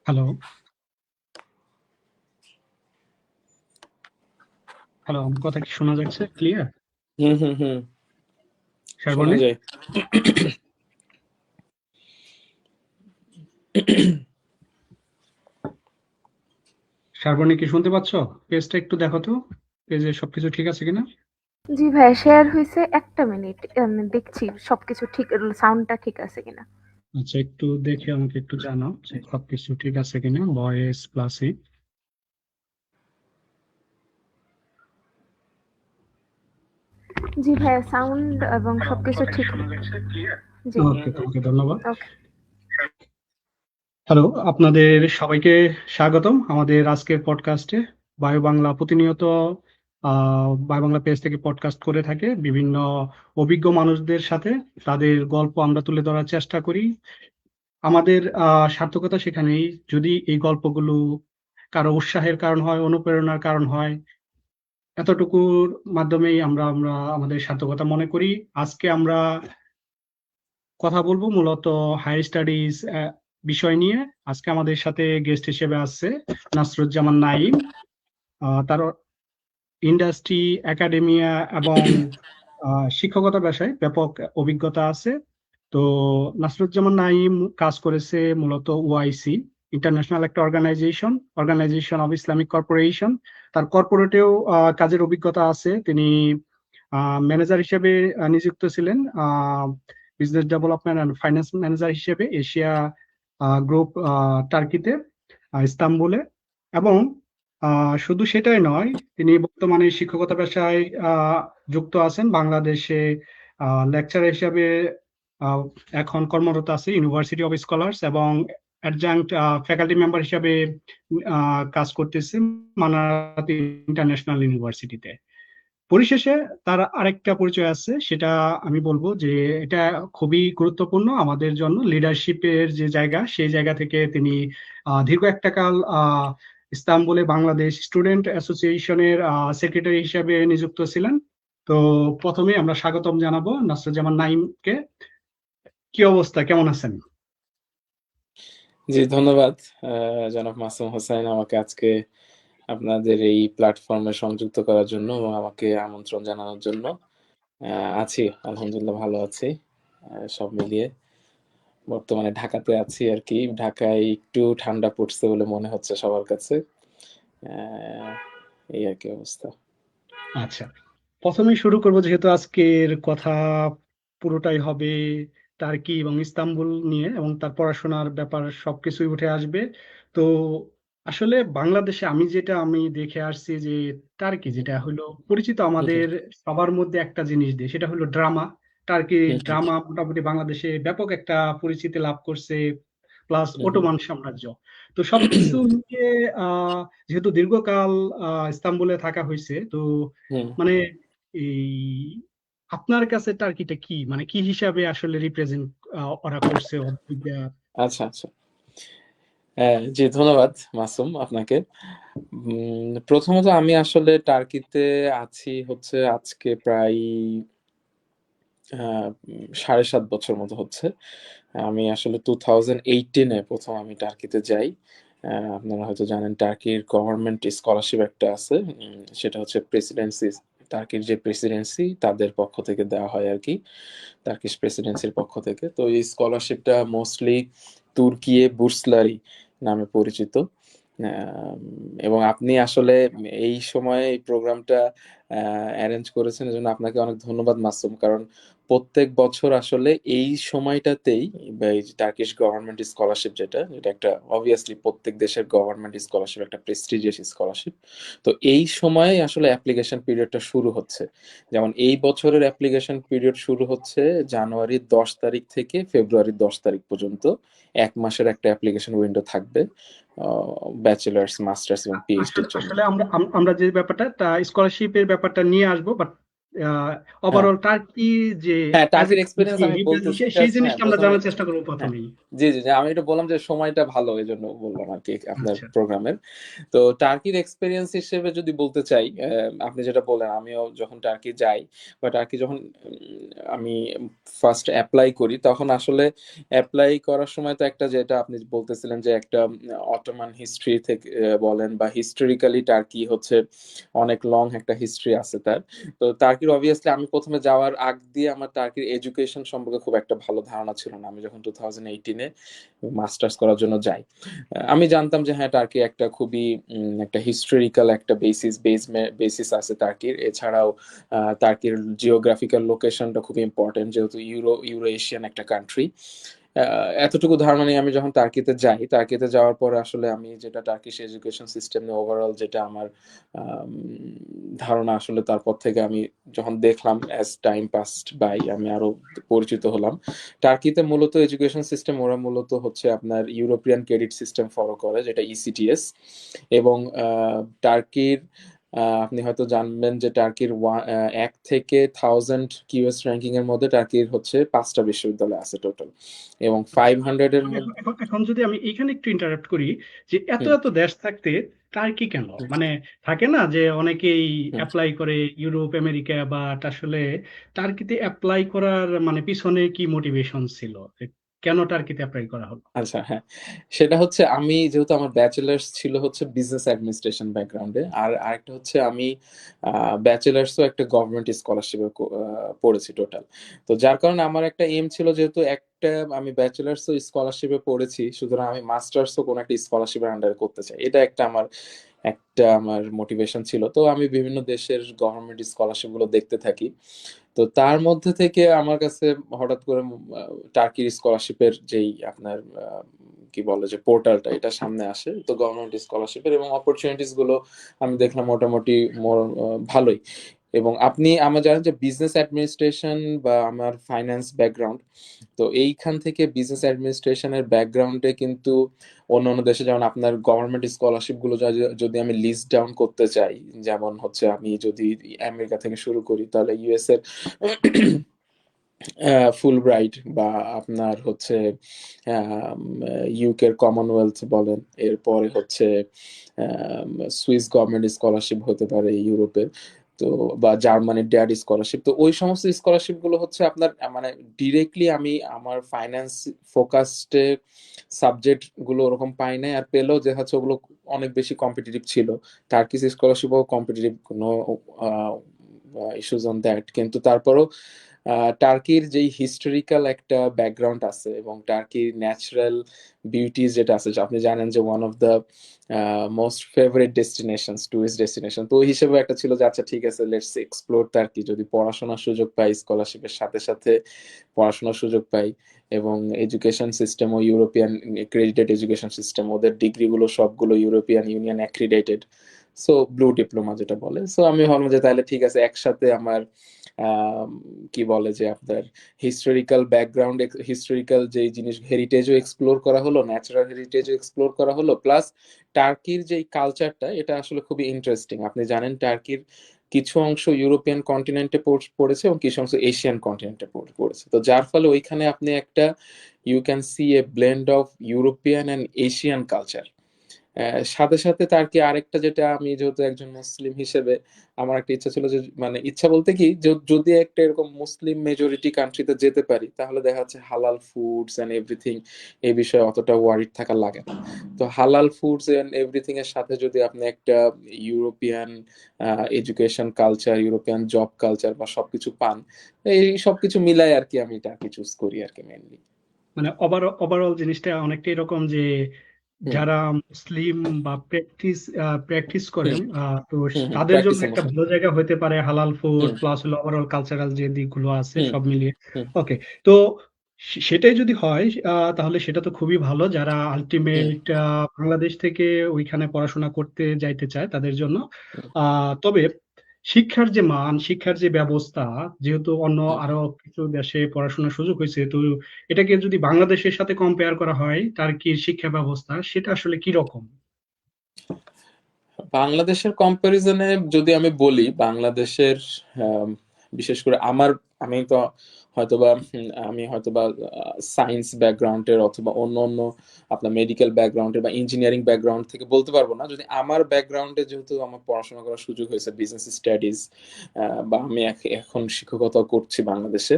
Hello, hello, আমার কথা কি শোনা যাচ্ছে ক্লিয়ার? হুম হুম হুম শোনা শারবনী, যায়। শারবনী কি শুনতে পাচ্ছ? পেজটা একটু দেখো তো, পেজে সবকিছু ঠিক আছে কিনা। জি ভাইয়া শেয়ার হইছে ১ মিনিট। আমি দেখছি সবকিছু ঠিক সাউন্ডটা ঠিক আছে কিনা। আচ্ছা, একটু দেখে আমাকে একটু জানাও যে সবকিছু ঠিক আছে কিনা, ভয়েস প্লাস ই। জি ভাইয়া সাউন্ড এবং সবকিছু ঠিক। জি ওকে, তোমাকে ধন্যবাদ। ওকে। হ্যালো, আপনাদের সবাইকে স্বাগতম আমাদের আজকের পডকাস্টে। বায়ু বাংলা প্রতিনিয়ত বায়ু বাংলা পেজ থেকে পডকাস্ট করে থাকে বিভিন্ন অভিজ্ঞ মানুষদের সাথে। তাদের গল্প আমরা তুলে ধরার চেষ্টা করি। আমাদের সার্থকতা সেখানেই, যদি এই গল্পগুলো কারো উৎসাহের কারণ হয়, অনুপ্রেরণার কারণ হয়, এতটুকুর মাধ্যমেই আমরা আমরা আমাদের সার্থকতা মনে করি। আজকে আমরা কথা বলবো মূলত হায়ার স্টাডিজ বিষয় নিয়ে। আজকে আমাদের সাথে গেস্ট হিসেবে আছে নাসরুজ্জামান নাঈম। তার ইন্ডাস্ট্রি, একাডেমিয়া এবং শিক্ষকতা পেশায় ব্যাপক অভিজ্ঞতা আছে। তো নাসরুজ্জামান নাঈম কাজ করেছে মূলত ওআইসি, ইন্টারন্যাশনাল একটা অর্গানাইজেশন অফ ইসলামিক কর্পোরেশন। তার কর্পোরেটেও কাজের অভিজ্ঞতা আছে। তিনি ম্যানেজার হিসেবে নিযুক্ত ছিলেন, business development and finance manager হিসেবে এশিয়া গ্রুপ টার্কিতে, ইস্তাম্বুলে। এবং শুধু সেটাই নয়, তিনি বর্তমানে শিক্ষকতা পেশায় যুক্ত আছেন বাংলাদেশে। লেকচারার হিসাবে আহ, এখন কর্মরত আছে ইউনিভার্সিটি অফ স্কলার্স, এবং অ্যাডজাঙ্ক্ট ফ্যাকাল্টি মেম্বার হিসাবে কাজ করতেছে মানারাত ইন্টারন্যাশনাল ইউনিভার্সিটিতে। পরিশেষে তার আরেকটা পরিচয় আছে, সেটা আমি বলবো যে এটা খুবই গুরুত্বপূর্ণ আমাদের জন্য। লিডারশিপের যে জায়গা, সেই জায়গা থেকে তিনি দীর্ঘ একটা কাল ইস্তাম্বুলে বাংলাদেশ স্টুডেন্ট অ্যাসোসিয়েশনের সেক্রেটারি হিসেবে নিযুক্ত ছিলেন। তো প্রথমে আমরা স্বাগতম জানাবো নাসরুজ্জামান নাঈমকে। কি অবস্থা, কেমন আছেন? জি ধন্যবাদ জনাব মাসুম হোসেন, আমাকে আজকে আপনাদের এই প্ল্যাটফর্মে সংযুক্ত করার জন্য এবং আমাকে আমন্ত্রণ জানানোর জন্য। আছি আলহামদুলিল্লাহ, ভালো আছি। সব মিলিয়ে বর্তমানে ঢাকাতে আছি আর কি। ঢাকায় একটু ঠান্ডা পড়ছে বলে মনে হচ্ছে সবার কাছে। আহ, এই আর কি অবস্থা। আচ্ছা, প্রথমেই শুরু করবো, যেহেতু আজকের কথা পুরোটাই হবে টার্কি এবং ইস্তাম্বুল নিয়ে, এবং তার পড়াশোনার ব্যাপার সবকিছুই উঠে আসবে। তো আসলে বাংলাদেশে আমি দেখে আসছি যে টার্কি যেটা হলো পরিচিত হুম হুম আমাদের সবার মধ্যে একটা জিনিস দিয়ে, সেটা হলো ড্রামা। টার্কি হুম হুম ড্রামা মোটামুটি বাংলাদেশে ব্যাপক একটা পরিচিতি লাভ করছে, প্লাস হুম হুম অটোমান সাম্রাজ্য। তো সবকিছু মিলিয়ে আহ যেহেতু দীর্ঘকাল ইস্তাম্বুলে থাকা হয়েছে, তো হুম। মানে এই আপনার কাছে টার্কিটা কি, মানে কি হিসাবে আসলে রিপ্রেজেন্ট ওরা করছে আচ্ছা আচ্ছা। জি ধন্যবাদ মাসুম আপনাকে। প্রথমত আমি আসলে টার্কিতে আছি হচ্ছে আজকে প্রায় ৭.৫ বছর মতো হচ্ছে। আমি আসলে 2018-এ প্রথম আমি টার্কিতে যাই। আপনারা হয়তো জানেন টার্কির গভর্নমেন্ট স্কলারশিপ একটা আছে। সেটা হচ্ছে প্রেসিডেন্সি, টার্কির যে প্রেসিডেন্সি তাদের পক্ষ থেকে দেওয়া হয় আর কি, টার্কিশ প্রেসিডেন্সির পক্ষ থেকে। তো এই স্কলারশিপটা মোস্টলি তুর্কিয়ে বুর্সলারি নামে পরিচিত। এবং আপনি আসলে এই সময়ে এই প্রোগ্রামটা অ্যারেঞ্জ করেছেন, এজন্য আপনাকে অনেক ধন্যবাদ মাসুম। কারণ প্রত্যেক বছর আসলে এই সময়টাতেই বা এই যে টার্কিশ গভর্নমেন্ট স্কলারশিপ যেটা যেটা একটা অবভিয়াসলি প্রত্যেক দেশের গভর্নমেন্ট স্কলারশিপ একটা প্রেস্টিজিয়াস স্কলারশিপ। তো এই সময়ে আসলে অ্যাপ্লিকেশন পিরিয়ডটা শুরু হচ্ছে। যেমন এই বছরের অ্যাপ্লিকেশন পিরিয়ড শুরু হচ্ছে জানুয়ারির 10 তারিখ থেকে ফেব্রুয়ারির 10 তারিখ পর্যন্ত। 1 মাসের একটা অ্যাপ্লিকেশন উইন্ডো থাকবে ব্যাচেলার্স, মাস্টার্স এবং পিএইচডির জন্য। আসলে আমরা আমরা যে ব্যাপারটা স্কলারশিপের ব্যাপারটা নিয়ে আসবো, বাট হ্যাঁ ওভারঅল টার্কি যে হ্যাঁ, অ্যাজ এ টার্কির এক্সপিরিয়েন্স কান্ট্রি আমি বলতেছি সেই জাস্ট। হ্যাঁ, জিনিসটা আমরা প্রথমে জানার চেষ্টা করবো হ্যাঁ, প্রথমেই। জি জি জি, আমি এটা বললাম যে সময়টা ভালো, এই জন্য বললাম আর কি আপনার আচ্ছা। প্রোগ্রামের। তো টার্কির এক্সপিরিয়েন্স হিসেবে যদি বলতে চাই, আপনি যেটা বললেন, আমিও যখন টার্কি যাই বা টার্কি যখন আমি ফার্স্ট অ্যাপ্লাই করি, তখন আসলে অ্যাপ্লাই করার সময় তো একটা, যেটা আপনি বলতেছিলেন যে একটা অটোমান হিস্ট্রি থেকে বলেন বা হিস্টোরিক্যালি টার্কি হচ্ছে অনেক লং একটা হিস্ট্রি আছে তার। তো টার্কির অবভিয়াসলি আমি প্রথমে যাওয়ার আগ দিয়ে আমার টার্কির এডুকেশন সম্পর্কে খুব একটা ভালো ধারণা ছিল না। আমি যখন 2018-এ মাস্টার্স করার জন্য যাই, আমি জানতাম যে হ্যাঁ, টার্কি একটা খুবই একটা হিস্টোরিক্যাল একটা বেসিস আছে টার্কির। এছাড়াও টার্কির জিওগ্রাফিক্যাল লোকেশনটা খুব ইম্পর্টেন্ট, যেহেতু ইউরো এশিয়ান একটা কান্ট্রি। এতটুকু ধারণা নিয়ে আমি যখন টার্কিতে যাই, টার্কিতে যাওয়ার পরে আসলে আমি যেটা টার্কিশ এডুকেশন সিস্টেম নিয়ে ওভারঅল যেটা আমার আম, ধারণা, আসলে তারপর থেকে আমি যখন দেখলাম অ্যাজ টাইম পাসড বাই, আমি আরো পরিচিত হলাম। টার্কিতে মূলত এডুকেশন সিস্টেম, ওরা মূলত হচ্ছে আপনার ইউরোপিয়ান ক্রেডিট সিস্টেম ফলো করে, যেটা ইসিটিএস। এবং টার্কির আপনি হয়তো জানবেন যে টার্কির 1 থেকে 1000 কিউএস র্যাঙ্কিং এর মধ্যে টার্কির হচ্ছে 5টা বিশ্ববিদ্যালয় আছে টোটাল, এবং আচ্ছা, 500 এর এখন মধ্যে। এখন এখন এখন যদি আমি এখানে একটু ইন্টারাপ্ট করি, যে এত হুম এত দেশ থাকতে টার্কি কেন? হুম মানে থাকে না যে অনেকেই হুম। অ্যাপ্লাই করে ইউরোপ আমেরিকা, বাট আসলে টার্কিতে অ্যাপ্লাই করার মানে পিছনে কি মোটিভেশন ছিল, যে কেন টার্কিতে অ্যাপ্লাই করা হলো? আচ্ছা, হ্যাঁ, সেটা হচ্ছে আমি যেহেতু আমার ব্যাচেলার্স ছিল হচ্ছে বিজনেস অ্যাডমিনিস্ট্রেশন ব্যাকগ্রাউন্ডে, আর আরেকটা হচ্ছে আমি ব্যাচেলার্সও একটা গভর্নমেন্ট স্কলারশিপে পড়েছি টোটাল। তো যার কারণে আমার একটা এম ছিল, যেহেতু একটা আমি ব্যাচেলার্সও স্কলারশিপে পড়েছি, সুতরাং আমি মাস্টার্সও কোনো একটা স্কলারশিপের আন্ডারে করতে চাই। এটা একটা আমার মোটিভেশন ছিল। তো আমি বিভিন্ন দেশের গভর্নমেন্ট স্কলারশিপ গুলো দেখতে থাকি। তো তার মধ্যে থেকে আমার কাছে হঠাৎ করে টার্কির স্কলারশিপের যেই আপনার কি বলে যে পোর্টালটা, এটা সামনে আসে, তো গভর্নমেন্ট স্কলারশিপের এবং অপরচুনিটিস গুলো আমি দেখলাম মোটামুটি ভালোই। এবং আপনি আমার জানেন যে বিজনেস অ্যাডমিনিস্ট্রেশন বা আমার ফাইন্যান্স ব্যাকগ্রাউন্ড, তো এইখান থেকে বিজনেস অ্যাডমিনিস্ট্রেশনের ব্যাকগ্রাউন্ডে কিন্তু অন্যান্য দেশে যেমন আপনার গভর্নমেন্ট স্কলারশিপ গুলো যদি আমি লিস্ট ডাউন করতে চাই, যেমন হচ্ছে আমি যদি আমেরিকা থেকে শুরু করি, তাহলে ইউএস এর ফুল ব্রাইট, বা আপনার হচ্ছে ইউকের কমনওয়েলথ বলেন, এরপরে হচ্ছে সুইস গভর্নমেন্ট স্কলারশিপ হতে পারে ইউরোপের, তো বা জার্মানির ড্যাড স্কলারশিপ। তো ওই সমস্ত স্কলারশিপ গুলো হচ্ছে আপনার মানে ডিরেক্টলি আমি আমার ফাইন্যান্স ফোকাসডে সাবজেক্ট গুলো ওরকম পাই নাই, আর পেলেও যে হচ্ছে ওগুলো অনেক বেশি কম্পিটিটিভ ছিল। টার্কিশ স্কলারশিপও কম্পিটিটিভ, কোনো ইস্যুজ অন দ্যাট, কিন্তু তারপরও টার্কির যেই হিস্টোরিক্যাল একটা ব্যাকগ্রাউন্ড আছে এবং টার্কির ন্যাচারাল বিউটিজ যেটা আছে, যে আপনি জানেন যে one of the most favourite destination, tourist destination, তো ওই হিসেবে একটা ছিল যে আচ্ছা ঠিক আছে, লেটস এক্সপ্লোর টার্কি, যদি পড়াশোনার সুযোগ পাই, স্কলারশিপের সাথে সাথে পড়াশোনার সুযোগ পাই, এবং এডুকেশন সিস্টেম ও ইউরোপিয়ান ক্রেডিটেড এডুকেশন সিস্টেম, ওদের ডিগ্রিগুলো সবগুলো European union accredited, so blue diploma যেটা বলে। সো আমি ভাবলাম যে তাহলে ঠিক আছে, একসাথে আমার আম, কি বলে যে আপনার হিস্টোরিক্যাল ব্যাকগ্রাউন্ড, হিস্টোরিক্যাল যে জিনিস, হেরিটেজও এক্সপ্লোর করা হলো, ন্যাচারাল হেরিটেজও এক্সপ্লোর করা হলো, প্লাস টার্কির যে কালচারটা, এটা আসলে খুবই ইন্টারেস্টিং। আপনি জানেন টার্কির কিছু অংশ ইউরোপিয়ান কন্টিনেন্টে পড়েছে এবং কিছু অংশ এশিয়ান কন্টিনেন্টে পড়েছে। তো যার ফলে ওইখানে আপনি একটা you can see a blend of European and Asian culture. সাথে সাথে তার কি আরেকটা, যেটা আমি যেহেতু একজন মুসলিম হিসেবে আমার একটা ইচ্ছা ছিল, যে মানে ইচ্ছা বলতে কি, যদি একটা এরকম মুসলিম মেজরিটি কান্ট্রিতে যেতে পারি, তাহলে দেখা যাচ্ছে হালাল ফুডস এন্ড এভরিথিং এই বিষয়ে অতটা ওয়ারিড থাকা লাগে না। তো হালাল ফুডস এন্ড এভরিথিং এর সাথে যদি আপনি একটা European education culture, European job culture বা সবকিছু পান, এই সবকিছু মিলাই আর কি আমি টার্কি চুজ করি আর কি মেনলি। মানে ওভারঅল জিনিসটা অনেকটা এরকম যে হুম যারা মুসলিম বা প্র্যাকটিস করেন, হুম তো হুম হুম, তাদের জন্য প্র্যাকটিসে একটা মুসলিম। ভালো জায়গা হতে পারে হালাল ফুড, হুম প্লাস হলো ওভারঅল কালচারাল যে দিকগুলো আছে হুম সব মিলিয়ে। হুম ওকে, তো সেটাই যদি হয়, তাহলে সেটা তো খুবই ভালো যারা হুম আলটিমেট বাংলাদেশ থেকে ওইখানে পড়াশোনা করতে যাইতে চায় তাদের জন্য। হুম তবে শিক্ষার যে মান, শিক্ষার যে ব্যবস্থা, যেহেতু অন্য হুম। আরো কিছু দেশে পড়াশোনার সুযোগ হয়েছে, তো এটাকে যদি বাংলাদেশের সাথে কম্পেয়ার করা হয়, তার কি শিক্ষা ব্যবস্থা সেটা আসলে কি রকম? বাংলাদেশের কম্পারিজনে যদি আমি বলি, বাংলাদেশের বিশেষ করে আমি তো হয়তোবা সায়েন্স ব্যাকগ্রাউন্ডের অথবা অন্য অন্য আপনার মেডিকেল ব্যাকগ্রাউন্ডের বা ইঞ্জিনিয়ারিং ব্যাকগ্রাউন্ড থেকে বলতে পারবো না। যদি আমার ব্যাকগ্রাউন্ডে, যেহেতু আমার পড়াশোনা করার সুযোগ হয়েছে বিজনেস স্টাডিজ, বা আমি এখন শিক্ষকতা করছি বাংলাদেশে,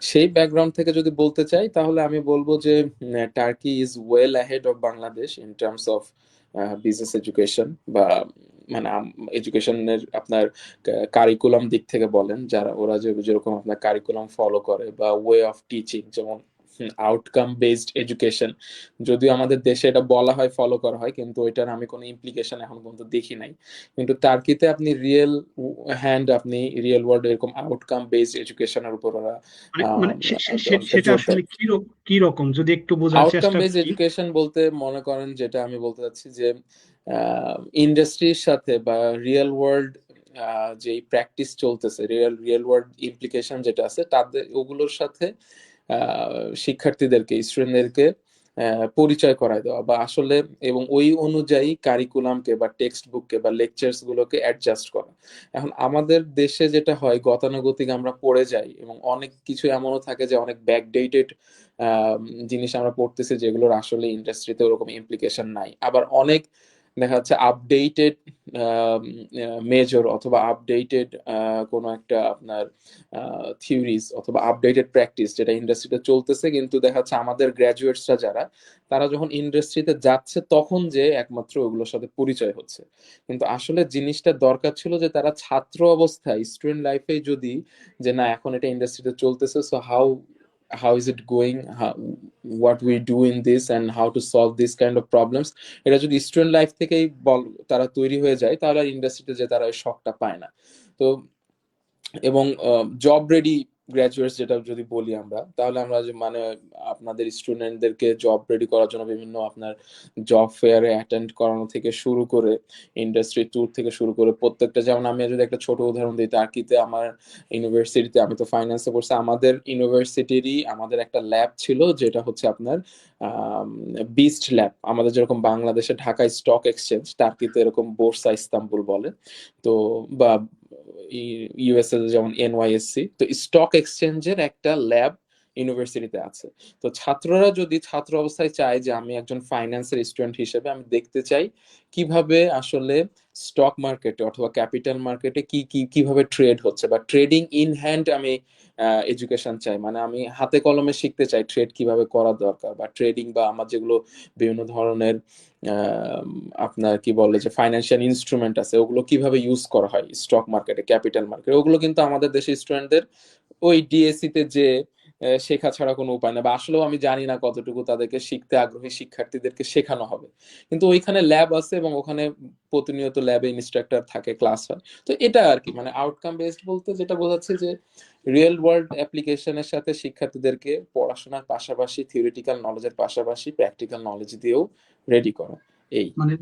সেই ব্যাকগ্রাউন্ড থেকে যদি বলতে চাই তাহলে আমি বলবো যে turkey is well ahead of Bangladesh in terms of business education, বা মানে এডুকেশনের আপনার কারিকুলাম দিক থেকে বলেন, ওরা যেরকম আপনার কারিকুলাম ফলো করে বা ওয়ে অফ টিচিং, যেমন আউটকাম বেসড এডুকেশন, যদিও আমাদের দেশে এটা বলা হয়, ফলো করা হয়, কিন্তু ওইটার আমি কোনো ইমপ্লিকেশন এখন পর্যন্ত দেখি নাই। কিন্তু টার্কিতে আপনি আপনি রিয়েল ওয়ার্ল্ড এরকম আউটকাম বেসড এডুকেশনের উপর ওরা মানে মানে অনেকটা সেটা জোর আসলে দেয়। কি রকম যদি একটু বোঝার আউটকাম চেষ্টা বেসড করি। এডুকেশন বলতে মনে করেন, যেটা আমি বলতে চাচ্ছি যে ইন্ডাস্ট্রির সাথে বা রিয়েল ওয়ার্ল্ড যেই প্র্যাকটিস চলতেছে, রিয়েল ওয়ার্ল্ড ইমপ্লিকেশন যেটা আছে তাদের, ওগুলোর সাথে শিক্ষার্থীদেরকে, স্টুডেন্টদেরকে পরিচয় করায় দেওয়া, বা আসলে এবং ওই অনুযায়ী কারিকুলামকে বা টেক্সট বুককে বা লেকচার্স গুলোকে অ্যাডজাস্ট করা। এখন আমাদের দেশে যেটা হয়, গতানুগতিক আমরা পড়ে যাই, এবং অনেক কিছু এমনও থাকে যে অনেক ব্যাকডেটেড জিনিস আমরা পড়তেছি, যেগুলোর আসলে ইন্ডাস্ট্রিতে ওরকম ইমপ্লিকেশন নাই। আবার অনেক দেখা যাচ্ছে আপডেটেড মেজর অথবা আপডেটেড কোনো একটা আপনার থিওরিজ অথবা আপডেটেড প্র্যাকটিস যেটা ইন্ডাস্ট্রিতে চলতেছে, কিন্তু দেখা যাচ্ছে আমাদের গ্র্যাজুয়েটসরা যারা, তারা যখন ইন্ডাস্ট্রিতে যাচ্ছে তখন যে একমাত্র ওগুলোর সাথে পরিচয় হচ্ছে। কিন্তু আসলে জিনিসটা দরকার ছিল যে তারা ছাত্র অবস্থায়, স্টুডেন্ট লাইফে যদি, যে না এখন এটা ইন্ডাস্ট্রিতে চলতেছে, so how is it going, what we do in this and how to solve this kind of problems, এটা যদি স্টুডেন্ট লাইফ থেকেই তারা তৈরি হয়ে যায়, তাহলে আর ইন্ডাস্ট্রিতে যে তারা এই শখটা পায় না। তো এবং জব রেডি গ্র্যাজুয়েটস যেটা যদি বলি আমরা, তাহলে আমরা যে মানে আপনাদের স্টুডেন্টদেরকে জব রেডি করার জন্য বিভিন্ন আপনার জব ফেয়ারে অ্যাটেন্ড করানো থেকে শুরু করে, ইন্ডাস্ট্রি ট্যুর থেকে শুরু করে প্রত্যেকটা, যেমন আমি যদি একটা ছোট উদাহরণ দিই, টার্কিতে আমার ইউনিভার্সিটিতে, আমি তো ফাইন্যান্সে পড়ছি, আমাদের ইউনিভার্সিটিরই আমাদের একটা ল্যাব ছিল, যেটা হচ্ছে আপনার বিস্ট ল্যাব। আমাদের যেরকম বাংলাদেশে ঢাকায় স্টক এক্সচেঞ্জ, টার্কিতে এরকম বোর্সা ইস্তাম্বুল বলে, তো বা ইউএসএ যেমন এনওয়াইএসসি, তো স্টক এক্সচেঞ্জের একটা ল্যাব ইউনিভার্সিটিতে আছে। তো ছাত্ররা যদি ছাত্র অবস্থায় চায় যে আমি একজন ফাইন্যান্সের স্টুডেন্ট হিসেবে আমি দেখতে চাই কিভাবে আসলে স্টক মার্কেটে অথবা ক্যাপিটাল মার্কেটে কিভাবে ট্রেড হচ্ছে, বা ট্রেডিং ইন হ্যান্ড আমি এডুকেশন চাই, মানে আমি হাতে কলমে শিখতে চাই ট্রেড কিভাবে করা দরকার, বা ট্রেডিং বা আমার যেগুলো বিভিন্ন ধরনের আপনার কি বলে যে ফাইন্যান্সিয়াল ইনস্ট্রুমেন্ট আছে, ওগুলো কিভাবে ইউজ করা হয় স্টক মার্কেটে, ক্যাপিটাল মার্কেটে, ওগুলো কিন্তু আমাদের দেশের স্টুডেন্টদের ওই ডিএসসি তে যে শেখা ছাড়া কোনো উপায় না, বা আসলেও আমি জানি না কতটুকু তাদেরকে শিখতে আগ্রহী শিক্ষার্থীদেরকে শেখানো হবে। কিন্তু ওইখানে ল্যাব আছে এবং ওখানে প্রতিনিয়ত ল্যাবে ইনস্ট্রাক্টর থাকে, ক্লাস হয়। তো এটা আর কি, মানে আউটকাম বেসড বলতে যেটা বোঝাচ্ছে যে রিয়েল ওয়ার্ল্ড অ্যাপ্লিকেশনের সাথে শিক্ষার্থীদেরকে পড়াশোনার পাশাপাশি, থিওরিটিক্যাল নলেজের পাশাপাশি প্র্যাকটিক্যাল নলেজ দিয়েও রেডি করা। এই মানে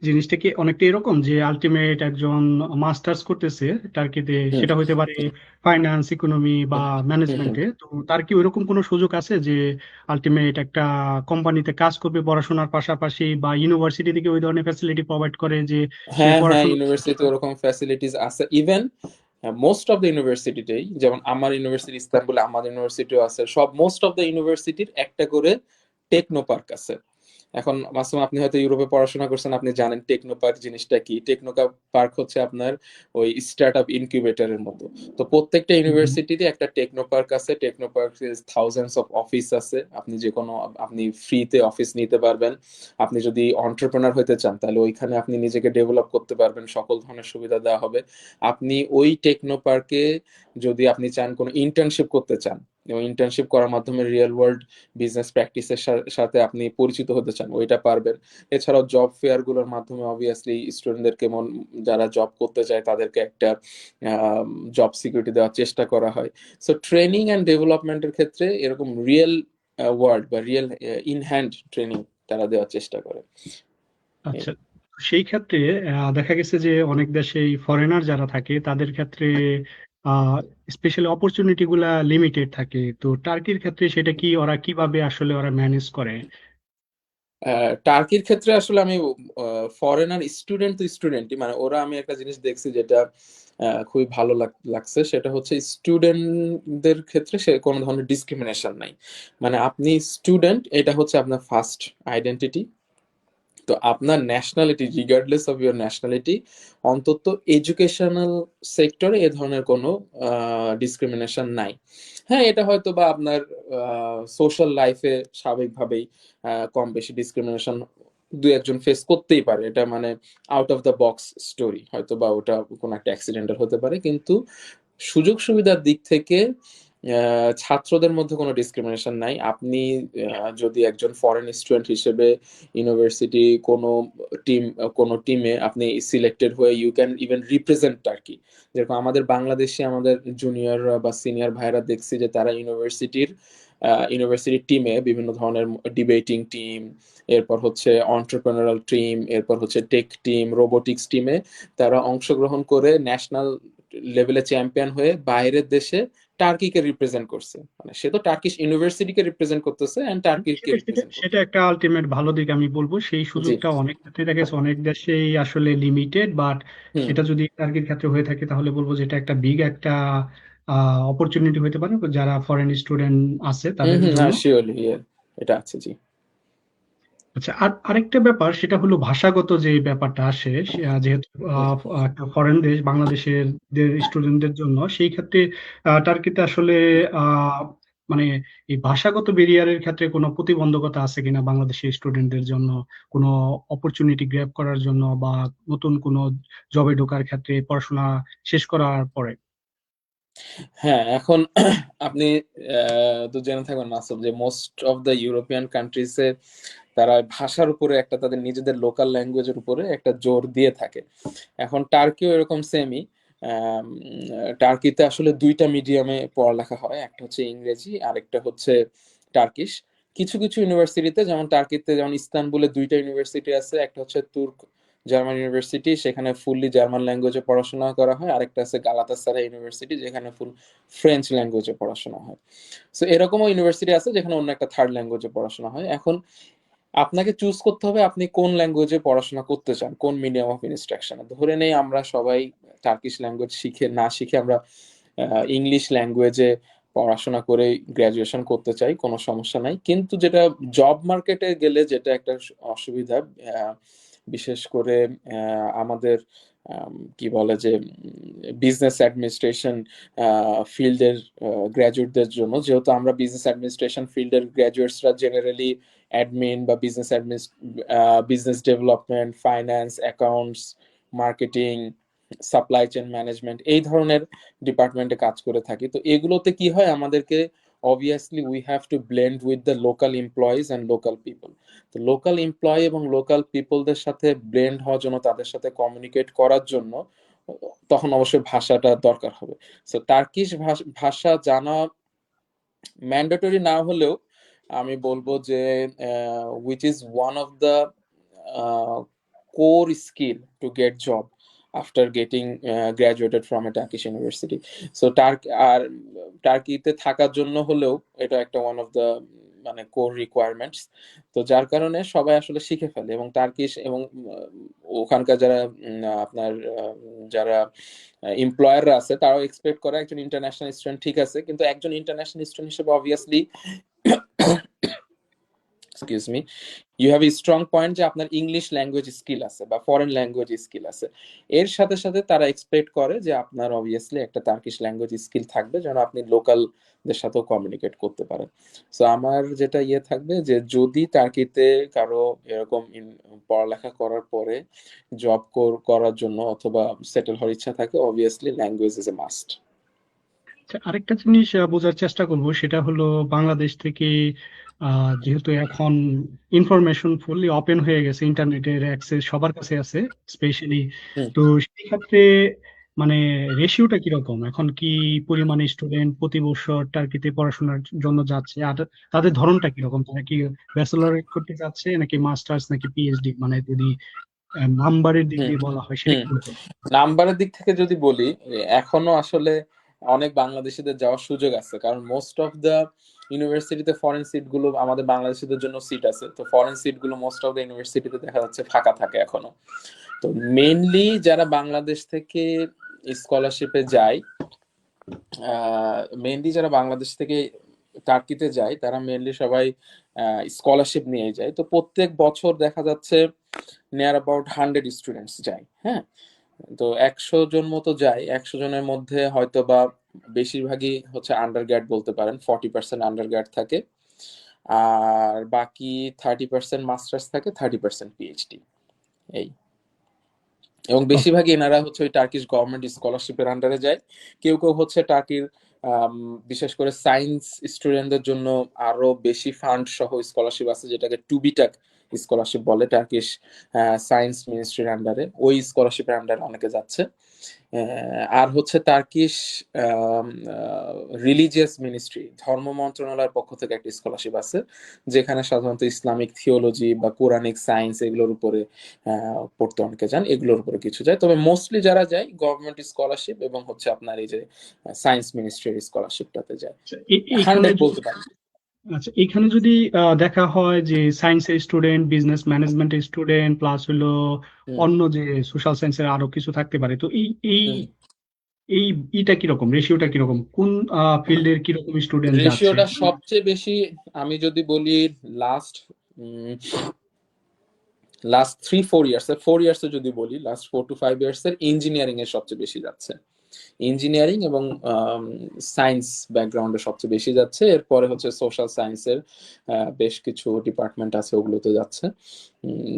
জিনিসটা কি অনেকটা এরকম যে আলটিমেট একজন মাস্টার্স করতেছে টার্কিতে, হুম সেটা হতে পারে ফাইন্যান্স, ইকোনমি বা হুম হুম হুম। ম্যানেজমেন্টে, তো তার কি ওইরকম কোনো সুযোগ আছে যে আলটিমেট একটা কোম্পানিতে কাজ করবে পড়াশোনার পাশাপাশি, বা ইউনিভার্সিটি থেকে ওই ধরনের ফ্যাসিলিটি প্রোভাইড করে যে সে হ্যাঁ হ্যাঁ, পড়াশোনা। ইউনিভার্সিটি ওরকম ফ্যাসিলিটিস আছে। ইভেন মোস্ট অফ দ্য ইউনিভার্সিটিতেই, যেমন আমার ইউনিভার্সিটি ইস্তানবুলে, আমার ইউনিভার্সিটিও আছে, সব মোস্ট অফ দ্য ইউনিভার্সিটির একটা করে টেকনো পার্ক আছে। এখন মাসুম, আপনি হয়তো ইউরোপে পড়াশোনা করছেন, আপনি জানেন টেকনো পার্ক জিনিসটা কি। টেকনো পার্ক হচ্ছে আপনার ওই স্টার্ট আপ ইনকিউবেটরের মতো। তো প্রত্যেকটা ইউনিভার্সিটিতে একটা টেকনো পার্ক আছে। Techno park thousands of office আছে, আপনি যে কোনো, আপনি ফ্রিতে অফিস নিতে পারবেন। আপনি যদি এন্টারপ্রেনার হতে চান তাহলে ওইখানে আপনি নিজেকে ডেভেলপ করতে পারবেন, সকল ধরনের সুবিধা দেওয়া হবে। আপনি ওই টেকনো পার্কে যদি আপনি চান কোনো ইন্টার্নশিপ করতে চান, এবং ইন্টার্নশিপ করার মাধ্যমে রিয়েল ওয়ার্ল্ড বিজনেস প্র্যাকটিসের সাথে আপনি পরিচিত হতে চান, ওইটা পারবেন। এছাড়াও জব ফেয়ার গুলোর মাধ্যমে অবভিয়াসলি স্টুডেন্টদেরকে, যারা জব করতে চায় তাদেরকে একটা জব সিকিউরিটি দেওয়ার চেষ্টা করা হয়। সো ট্রেনিং অ্যান্ড ডেভেলপমেন্টের ক্ষেত্রে এরকম রিয়েল ওয়ার্ল্ড বা রিয়েল ইন হ্যান্ড ট্রেনিং তারা দেওয়ার চেষ্টা করে। আচ্ছা, সেই ক্ষেত্রে দেখা গেছে যে অনেক দেশেই ফরেনার যারা থাকে তাদের ক্ষেত্রে স্পেশালি অপরচুনিটি গুলা লিমিটেড থাকে, তো টার্কির ক্ষেত্রে সেটা কি ওরা কিভাবে আসলে ওরা ম্যানেজ করে? টার্কির ক্ষেত্রে আসলে আমি ফরেনার স্টুডেন্ট তো স্টুডেন্টই, মানে ওরা, আমি একটা জিনিস দেখছি যেটা খুবই ভালো লাগছে, সেটা হচ্ছে স্টুডেন্টদের ক্ষেত্রে সে কোনো ধরনের ডিসক্রিমিনেশন নাই। মানে আপনি স্টুডেন্ট, এটা হচ্ছে আপনার ফার্স্ট আইডেন্টিটি। তো আপনার nationality, regardless of your nationality, অন্তত এডুকেশনাল সেক্টরে এ ধরনের কোনো ডিসক্রিমিনেশন নাই। হ্যাঁ, এটা হয়তো বা আপনার সোশ্যাল লাইফে স্বাভাবিকভাবেই কম বেশি ডিসক্রিমিনেশন দু একজন ফেস করতেই পারে, এটা মানে out of the box story, হয়তো বা ওটা কোনো একটা অ্যাক্সিডেন্টাল হতে পারে, কিন্তু সুযোগ সুবিধার দিক থেকে ছাত্রদের মধ্যে কোনো ডিসক্রিমিনেশন নাই। আপনি যদি একজন ফরেন স্টুডেন্ট হিসেবে ইউনিভার্সিটি কোনো টিমে আপনি সিলেক্টেড হয়ে you can even represent Turkey. যেরকম আমাদের বাংলাদেশে আমাদের জুনিয়র বা সিনিয়র ভাইরা দেখছি যে তারা ইউনিভার্সিটি টিমে বিভিন্ন ধরনের ডিবেটিং টিম, এরপর হচ্ছে অন্টারপ্রেনারাল টিম, এরপর হচ্ছে টেক টিম, রোবোটিক্স টিমে তারা অংশগ্রহণ করে ন্যাশনাল লেভেলে চ্যাম্পিয়ন হয়ে বাইরের দেশে টার্কিকে রিপ্রেজেন্ট করছে। মানে সে তো টার্কিশ ইউনিভার্সিটিকে রিপ্রেজেন্ট করতেছে এন্ড টার্কিকে সেটা সেটা রিপ্রেজেন্ট সেটা করতেছে। একটা আলটিমেট ভালো দিক আমি বলবো। সেই জি। সুযোগটা অনেক ক্ষেত্রে দেখা গেছে অনেক দেশেই আসলে লিমিটেড, বাট হুম সেটা যদি টার্গের ক্ষেত্রে হয়ে থাকে তাহলে বলবো যে এটা একটা বিগ একটা অপরচুনিটি হতে পারে যারা ফরেন স্টুডেন্ট আছে হুম তাদের হুম জন্য। হ্যাঁ, শিওরলি, এটা আছে, জি। আচ্ছা, আর আরেকটা ব্যাপার সেটা হলো ভাষাগত যে ব্যাপারটা আসে, যেহেতু হুম। একটা ফরেন দেশ বাংলাদেশের স্টুডেন্টদের জন্য সেই ক্ষেত্রে টার্কিতে আসলে আহ, মানে এই ভাষাগত ব্যারিয়ারের ক্ষেত্রে কোনো প্রতিবন্ধকতা আছে কিনা বাংলাদেশের স্টুডেন্টদের জন্য, কোনো অপরচুনিটি গ্র্যাব করার জন্য বা নতুন কোনো জবে ঢোকার ক্ষেত্রে পড়াশোনা শেষ করার পরে? হ্যাঁ, এখন আপনি তো জেনে থাকবেন মাসুদ যে মোস্ট অফ দ্য ইউরোপিয়ান কান্ট্রিজে তারা ভাষার উপরে একটা, তাদের নিজেদের লোকাল ল্যাঙ্গুয়েজের উপরে একটা জোর দিয়ে থাকে। এখন টার্কিও এরকম সেমই। টার্কিতে আসলে দুইটা মিডিয়ামে পড়ালেখা হয়, একটা হচ্ছে ইংরেজি, আরেকটা হচ্ছে টার্কিশ। কিছু কিছু ইউনিভার্সিটিতে, যেমন টার্কিতে যেমন ইস্তানবুলে দুইটা ইউনিভার্সিটি আছে, একটা হচ্ছে তুর্ক জার্মান ইউনিভার্সিটি, সেখানে ফুললি জার্মান ল্যাঙ্গুয়েজে পড়াশোনা করা হয়, আরেকটা আছে গালাতাসারাই ইউনিভার্সিটি, যেখানে ফুল ফ্রেঞ্চ ল্যাঙ্গুয়েজে পড়াশোনা হয়। সো এরকমও ইউনিভার্সিটি আছে যেখানে অন্য একটা থার্ড ল্যাঙ্গুয়েজে পড়াশোনা হয়। এখন আপনাকে চুজ করতে হবে আপনি কোন ল্যাঙ্গুয়েজে পড়াশোনা করতে চান, কোন মিডিয়াম অফ ইনস্ট্রাকশনে। ধরে নেই আমরা সবাই টার্কিশ ল্যাঙ্গুয়েজ শিখে আমরা ইংলিশ ল্যাঙ্গুয়েজে পড়াশোনা করে গ্রাজুয়েশন করতে চাই, কোনো সমস্যা নাই। কিন্তু যেটা জব মার্কেটে গেলে যেটা একটা অসুবিধা, আহ, বিশেষ করে আমাদের কি বলে যে বিজনেস অ্যাডমিনিস্ট্রেশন ফিল্ডের গ্র্যাজুয়েটদের জন্য, যেহেতু আমরা বিজনেস অ্যাডমিনিস্ট্রেশন ফিল্ডের গ্র্যাজুয়েটসরা জেনারেলি অ্যাডমিন বা business development, finance, accounts, marketing, supply chain management, এই ধরনের ডিপার্টমেন্টে কাজ করে থাকি। তো এগুলোতে কি হয়, আমাদেরকে obviously we have to blend with the local employees and local people. তো লোকাল এমপ্লয়ি এবং লোকাল পিপলদের সাথে ব্লেন্ড হওয়ার জন্য, তাদের সাথে কমিউনিকেট করার জন্য তখন অবশ্যই ভাষাটা দরকার হবে। সো টার্কিশ ভাষা জানা ম্যান্ডেটরি না হলেও আমি বলবো যে which is one of the core skill to get job after getting graduated from a Turkish university. So টার্কিতে থাকার জন্য হলেও এটা একটা ওয়ান অফ দ্য মানে কোর রিকোয়ারমেন্টস। তো যার কারণে সবাই আসলে শিখে ফেলে, এবং টার্কিশ এবং ওখানকার যারা আপনার যারা এমপ্লয়াররা আছে তারাও এক্সপেক্ট করে একজন ইন্টারন্যাশনাল স্টুডেন্ট, ঠিক আছে, কিন্তু একজন ইন্টারন্যাশনাল স্টুডেন্ট হিসেবে obviously excuse me, you have a strong point যে আপনার ইংলিশ ল্যাঙ্গুয়েজ স্কিল আছে বা ফরেন ল্যাঙ্গুয়েজ স্কিল আছে। এর সাথে সাথে তারা এক্সপেক্ট করে যে আপনার অবভিয়াসলি একটা টার্কিশ ল্যাঙ্গুয়েজ স্কিল থাকবে, যেন আপনি লোকালদের সাথেও কমিউনিকেট করতে পারেন। সো আমার যেটা থাকবে যে যদি টার্কিতে কারো এরকম পড়ালেখা করার পরে জব করার জন্য অথবা সেটেল হওয়ার ইচ্ছা থাকে, obviously language is a must. আচ্ছা, আরেকটা জিনিস বোঝার চেষ্টা করব, সেটা হলো বাংলাদেশ থেকে যেহেতু এখন ইনফরমেশন ফুললি ওপেন হয়ে গেছে, ইন্টারনেটের অ্যাক্সেস সবার কাছে আছে স্পেশালি, হুম তো সেই ক্ষেত্রে মানে রেশিওটা কিরকম এখন, কি পরিমাণে স্টুডেন্ট প্রতি বছর টার্কিতে পড়াশোনার জন্য যাচ্ছে, আর তাদের ধরনটা কিরকম, তারা কি ব্যাচেলর করতে যাচ্ছে নাকি মাস্টার্স নাকি পিএইচডি, মানে যদি নাম্বারের দিক হুম দিয়ে বলা হয় সেটা হুম কিরকম? নাম্বারের দিক থেকে যদি বলি, এখনো আসলে অনেক বাংলাদেশিদের যাওয়ার সুযোগ আছে, কারণ মোস্ট অফ দ্য ইউনিভার্সিটিতে ফরেন সিট গুলো, আমাদের বাংলাদেশিদের জন্য সিট আছে, তো ফরেন সিট গুলো মোস্ট অফ দ্য ইউনিভার্সিটিতে দেখা যাচ্ছে ফাঁকা থাকে এখনো। তো মেইনলি যারা বাংলাদেশ থেকে স্কলারশিপে যায়, মেনলি যারা বাংলাদেশ থেকে টার্কিতে যায় তারা মেনলি সবাই স্কলারশিপ নিয়ে যায়। তো প্রত্যেক বছর দেখা যাচ্ছে নিয়ার অ্যাবাউট 100 স্টুডেন্টস যায়। হ্যাঁ, তো 100 জন মতো যায়, 100 জনের মধ্যে হয়তো বা বেশিরভাগই হচ্ছে আন্ডার গ্র্যাড বলতে পারেন, 40% আন্ডার গ্র্যাড থাকে, আর বাকি 30% মাস্টার্স থাকে, 30% পিএইচডি। এই, এবং বেশিরভাগই এনারা হচ্ছে ওই টার্কিশ গভর্নমেন্ট স্কলারশিপের আন্ডারে যায়। কেউ কেউ হচ্ছে টার্কির বিশেষ করে সায়েন্স স্টুডেন্টদের জন্য আরো বেশি ফান্ড সহ স্কলারশিপ আছে, যেটাকে টুবিটাক স্কলারশিপ বলে, টার্কিশ সায়েন্স মিনিস্ট্রির আন্ডারে, ওই স্কলারশিপের আন্ডারে অনেকে যাচ্ছে। আর হচ্ছে টার্কিশ রিলিজিয়াস মিনিস্ট্রি, ধর্ম মন্ত্রণালয়ের পক্ষ থেকে একটা স্কলারশিপ আছে, যেখানে সাধারণত ইসলামিক থিওলজি বা কোরআনিক সায়েন্স এগুলোর উপরে পড়তে অনেকে যান, এগুলোর উপরে কিছু যায়। তবে মোস্টলি যারা যায় গভর্নমেন্ট স্কলারশিপ এবং হচ্ছে আপনার এই যে সায়েন্স মিনিস্ট্রির স্কলারশিপটাতে যায়। এখানে 100 বলতে পারেন। আচ্ছা, এখানে যদি দেখা হয় যে সায়েন্সের স্টুডেন্ট, বিজনেস ম্যানেজমেন্টের স্টুডেন্ট, প্লাস হলো হুম, অন্য যে সোশ্যাল সায়েন্সের আরো কিছু থাকতে পারে, তো এই এই হুম। এই ইটা কিরকম, রেশিওটা কিরকম, কোন ফিল্ডের কিরকম স্টুডেন্ট যাচ্ছে? রেশিওটা সবচেয়ে বেশি আমি যদি বলি, লাস্ট লাস্ট 4 ইয়ার্স যদি বলি, লাস্ট 4 to 5 ইয়ার্স এর ইঞ্জিনিয়ারিং এর সবচেয়ে বেশি যাচ্ছে। ইঞ্জিনিয়ারিং এবং সায়েন্স ব্যাকগ্রাউন্ডে সবচেয়ে বেশি যাচ্ছে। এরপরে হচ্ছে সোশ্যাল সায়েন্সের বেশ কিছু ডিপার্টমেন্ট আছে, ওগুলোতে যাচ্ছে।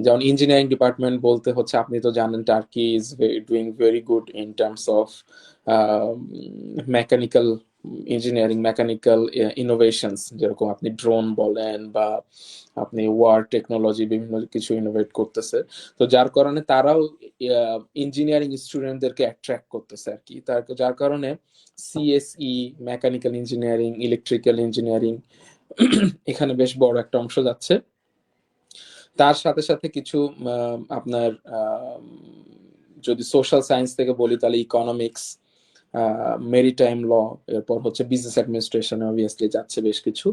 যেমন ইঞ্জিনিয়ারিং ডিপার্টমেন্ট বলতে হচ্ছে, আপনি তো জানেন turkey is doing very good in terms of mechanical engineering, mechanical innovations, যেরকম আপনি ড্রোন বলেন বা আপনি ওয়ার টেকনোলজি, বিভিন্ন কিছু ইনোভেট করতেছে। তো যার কারণে তারাও ইঞ্জিনিয়ারিং স্টুডেন্টদেরকে অ্যাট্রাক্ট করতেছে আর কি। যার কারণে CSE, mechanical engineering, electrical engineering এখানে বেশ বড় একটা অংশ যাচ্ছে। তার সাথে সাথে কিছু আপনার যদি সোশ্যাল সায়েন্স থেকে বলি তাহলে ইকোনমিক্স, মেরিটাইম ল, এরপর হচ্ছে বিজনেস অ্যাডমিনিস্ট্রেশনে অবভিয়াসলি যাচ্ছে বেশ কিছু।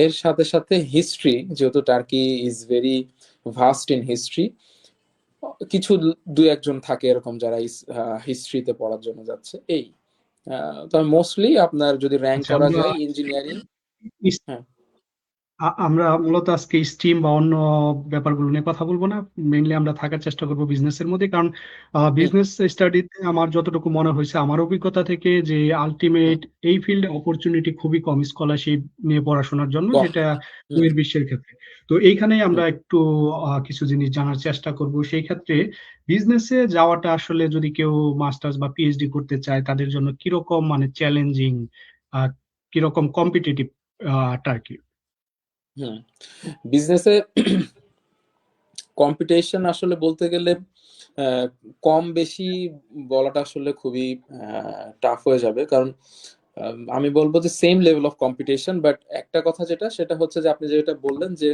এর সাথে সাথে হিস্ট্রি, যেহেতু turkey is very vast in history, কিছু দুই একজন থাকে এরকম যারা হিস্ট্রিতে পড়ার জন্য যাচ্ছে। এই, তবে মোস্টলি আপনার যদি র্যাঙ্ক আচ্ছা, করা আমরা যায় ইঞ্জিনিয়ারিং। হ্যাঁ, আমরা মূলত আজকে স্ট্রিম বা অন্য ব্যাপারগুলো নিয়ে কথা বলবো না। মেইনলি আমরা থাকার চেষ্টা করবো বিজনেসের মধ্যে, কারণ হুম, বিজনেস স্টাডিতে আমার যতটুকু মনে হয়েছে, আমার অভিজ্ঞতা থেকে, যে হুম, আলটিমেট এই ফিল্ডে অপরচুনিটি খুবই কম স্কলারশিপ নিয়ে পড়াশোনার জন্য, কম। যেটা হুম, বহির্বিশ্বের ক্ষেত্রে। তো এইখানেই হুম, আমরা একটু কিছু জিনিস জানার চেষ্টা করব। সেই ক্ষেত্রে বিজনেসে যাওয়াটা আসলে যদি কেউ মাস্টার্স বা পিএইচডি করতে চায়, তাদের জন্য কিরকম মানে চ্যালেঞ্জিং, কিরকম কম্পিটিটিভ টার্কি? হুম। বিজনেসে কম্পিটিশন আসলে বলতে গেলে আহ, কম বেশি বলাটা আসলে খুবই টাফ হয়ে যাবে, কারণ আমি বলবো যে same level of competition. But একটা কথা যেটা, সেটা হচ্ছে যে আপনি যেটা বললেন যে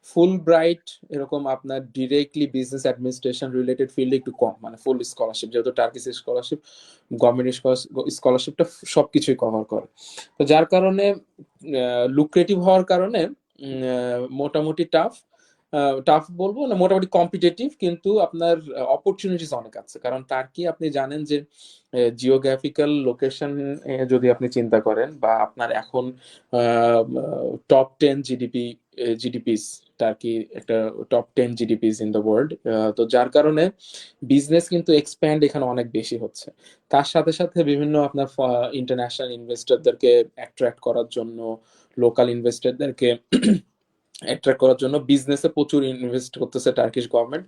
ফুল ব্রাইট এরকম আপনার ডিরেক্টলি বিজনেস অ্যাডমিনিস্ট্রেশন রিলেটেড ফিল্ডে একটু কম, মানে ফুল স্কলারশিপ, যেহেতু টার্কিশ স্কলারশিপ, গভর্নমেন্ট স্কলারশিপটা সবকিছুই কভার করে। তো যার কারণে লুক্রেটিভ হওয়ার কারণে মোটামুটি টাফ, টাফ বলবো না, মোটামুটি কম্পিটিটিভ, কিন্তু আপনার অপরচুনিটিস অনেক আছে। কারণ টার্কি আপনি জানেন যে জিওগ্রাফিক্যাল লোকেশন যদি আপনি চিন্তা করেন, বা আপনার এখন টপ 10 জিডিপিস, টার্কি একটা টপ 10 জিডিপিস ইন দ্য ওয়ার্ল্ড। তো যার কারণে বিজনেস কিন্তু এক্সপ্যান্ড এখানে অনেক বেশি হচ্ছে। তার সাথে সাথে বিভিন্ন আপনার ইন্টারন্যাশনাল ইনভেস্টরদেরকে অ্যাট্রাক্ট করার জন্য, লোকাল ইনভেস্টরদেরকে অ্যাট্রাক্ট করার জন্য বিজনেসে প্রচুর ইনভেস্ট করতেছে টার্কিশ গভর্নমেন্ট,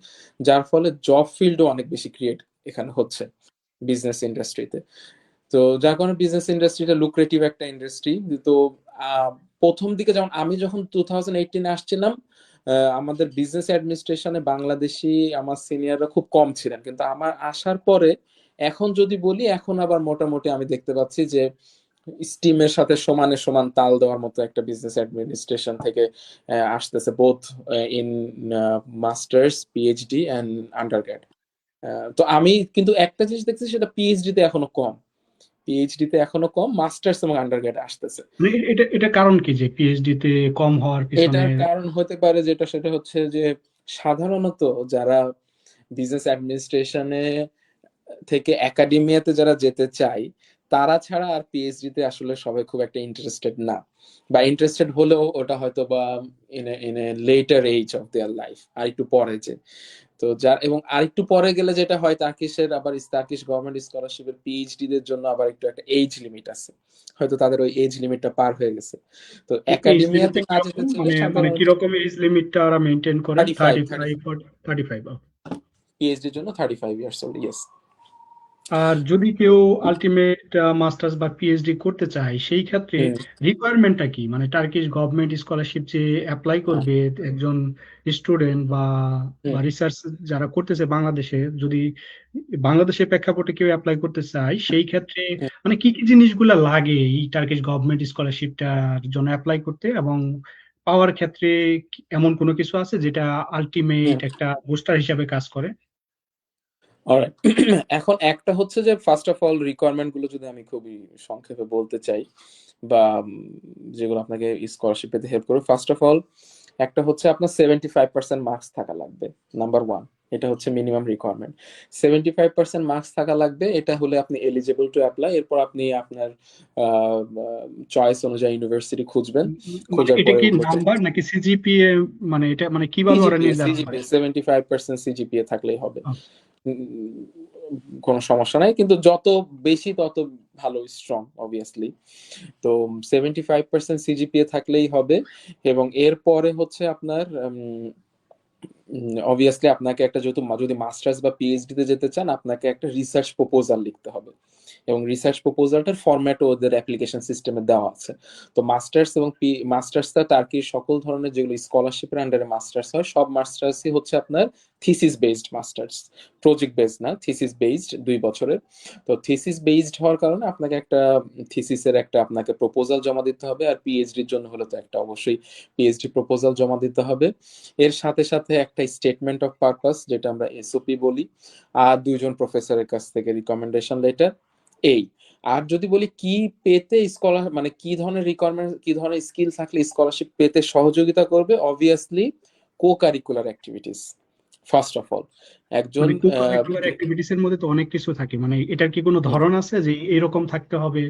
যার ফলে জব ফিল্ডও অনেক বেশি ক্রিয়েট এখানে হচ্ছে বিজনেস ইন্ডাস্ট্রিতে। তো যার কারণে বিজনেস ইন্ডাস্ট্রিটা লুক্রেটিভ একটা ইন্ডাস্ট্রি। তো আহ, প্রথম দিকে যেমন আমি যখন 2018-এ আসছিলাম, আমাদের বিজনেস অ্যাডমিনিস্ট্রেশনে বাংলাদেশি আমার সিনিয়ররা খুব কম ছিলেন, কিন্তু আমার আসার পরে এখন যদি বলি, এখন আবার মোটামুটি আমি দেখতে পাচ্ছি যে স্টিমের সাথে সমানে সমান তাল দেওয়ার মতো একটা বিজনেস অ্যাডমিনিস্ট্রেশন থেকে আসতেছে, both in masters, PhD and undergrad. তো আমি কিন্তু একটা জিনিস দেখছি, সেটা পিএইচডি তে এখনো কম, পিএইচডি তে এখনো কম, মাস্টার্স এবং আন্ডারগ্রেড আসতেছে। মানে এটা কারণ কি যে পিএইচডি তে কম হওয়ার পিছনে? এটার কারণ হতে পারে যেটা, সেটা হচ্ছে যে সাধারণত যারা বিজনেস অ্যাডমিনিস্ট্রেশনে থেকে একাডেমিয়াতে যারা যেতে চায় তারা ছাড়া আর পিএইচডি তে আসলে সবাই খুব একটা ইন্টারেস্টেড না, বা ইন্টারেস্টেড হলেও ওটা হয়তো বা in a later age of their life, আর একটু পরে যে। তো যার এবং আরেকটু পরে গেলে যেটা হয়, টার্কিশের আবার টার্কিশ গভর্নমেন্ট স্কলারশিপের পিএইচডি দের জন্য আবার একটু একটা এজ লিমিট আছে, হয়তো তাদের ওই এজ লিমিটটা পার হয়ে গেছে। তো এজ একাডেমিয়াতে লিমিটটা না যেতে কিরকম, চাইলে মানে মানে সাধারণত কিরকম এজ লিমিটটা ওরা মেনটেন করে? 35 35 or 35? পিএইচডির জন্য 35 ইয়ার্স ওল্ড, ইয়েস। আর যদি কেউ আলটিমেট মাস্টার্স বা পিএইচডি করতে চায়, সেই ক্ষেত্রে হুম রিকোয়ারমেন্টটা কি? মানে টার্কিশ গভর্নমেন্ট স্কলারশিপ যে অ্যাপ্লাই করবে একজন স্টুডেন্ট বা হুম বা রিসার্চ যারা করতেছে বাংলাদেশে, যদি বাংলাদেশের প্রেক্ষাপটে কেউ অ্যাপ্লাই করতে চায়, সেই ক্ষেত্রে হুম মানে কি কি জিনিসগুলো লাগে এই টার্কিশ গভর্নমেন্ট স্কলারশিপটার জন্য অ্যাপ্লাই করতে, এবং পাওয়ার ক্ষেত্রে এমন কোনো কিছু আছে যেটা আলটিমেট হুম। একটা বুস্টার হিসাবে কাজ করে? অলরাইট। এখন একটা হচ্ছে যে ফার্স্ট অফ অল রিকোয়ারমেন্ট গুলো যদি আমি খুবই সংক্ষেপে বলতে চাই, বা যেগুলো আপনাকে স্কলারশিপ পেতে হেল্প করবে, ফার্স্ট অফ অল একটা হচ্ছে আপনার 75% মার্কস থাকা লাগবে, নাম্বার ওয়ান। এটা হচ্ছে মিনিমাম রিকোয়ারমেন্ট। 75% মার্কস থাকা লাগবে, এটা হলে আপনি এলিজিবল টু অ্যাপ্লাই। এরপর আপনি আপনার চয়েস অনুযায়ী ইউনিভার্সিটি খুঁজবেন, মানে খোঁজার এটা পরে কি ওগুলোতে নাম্বার নাকি সিজিপিএ? মানে এটা মানে কিভাবে ওরা সিজিপিএ নির্ধারণ করে? 75% সিজিপিএ থাকলেই হবে। আহ, উম, কোনো সমস্যা নাই, কিন্তু যত বেশি তত ভালো, স্ট্রং অবভিয়াসলি। তো 75% সিজিপিএ থাকলেই হবে। এবং এরপরে হচ্ছে আপনার অবভিয়াসলি আপনাকে একটা, যেহেতু যদি মাস্টার্স বা পিএইচডি তে যেতে চান, আপনাকে একটা রিসার্চ প্রপোজাল লিখতে হবে, এবং রিসার্চ প্রপোজালটার ফরম্যাটও ওদের অ্যাপ্লিকেশন সিস্টেমে দেওয়া আছে। তো মাস্টার্স এবং মাস্টার্সটা টার্কির সকল ধরনের যেগুলো স্কলারশিপের আন্ডারে মাস্টার্স হয়, সব মাস্টার্সই হচ্ছে আপনার thesis based masters, project based না, থিসিস বেসড, 2 বছরের। তো থিসিস বেসড হওয়ার কারণে আপনাকে একটা থিসিসের একটা আপনাকে প্রপোজাল জমা দিতে হবে, আর পিএইচডির জন্য হলে তো একটা অবশ্যই পিএইচডি প্রপোজাল জমা দিতে হবে। এর সাথে সাথে একটা স্টেটমেন্ট অফ পারপাস, যেটা আমরা এসওপি বলি, আর 2জন প্রফেসরের কাছ থেকে রিকমেন্ডেশন লেটার। এই আর যদি বলি কি পেতে স্কলার, মানে কি ধরনের রিকোয়ারমেন্ট, কি ধরনের স্কিল থাকলে স্কলারশিপ পেতে সহযোগিতা করবে, obviously co curricular activities first of all. একজন মানে কো কারিকুলার অ্যাক্টিভিটিস এর মধ্যে তো অনেক কিছু থাকে, মানে এটার কি কোনো ধরন আছে যে এরকম থাকতে হবে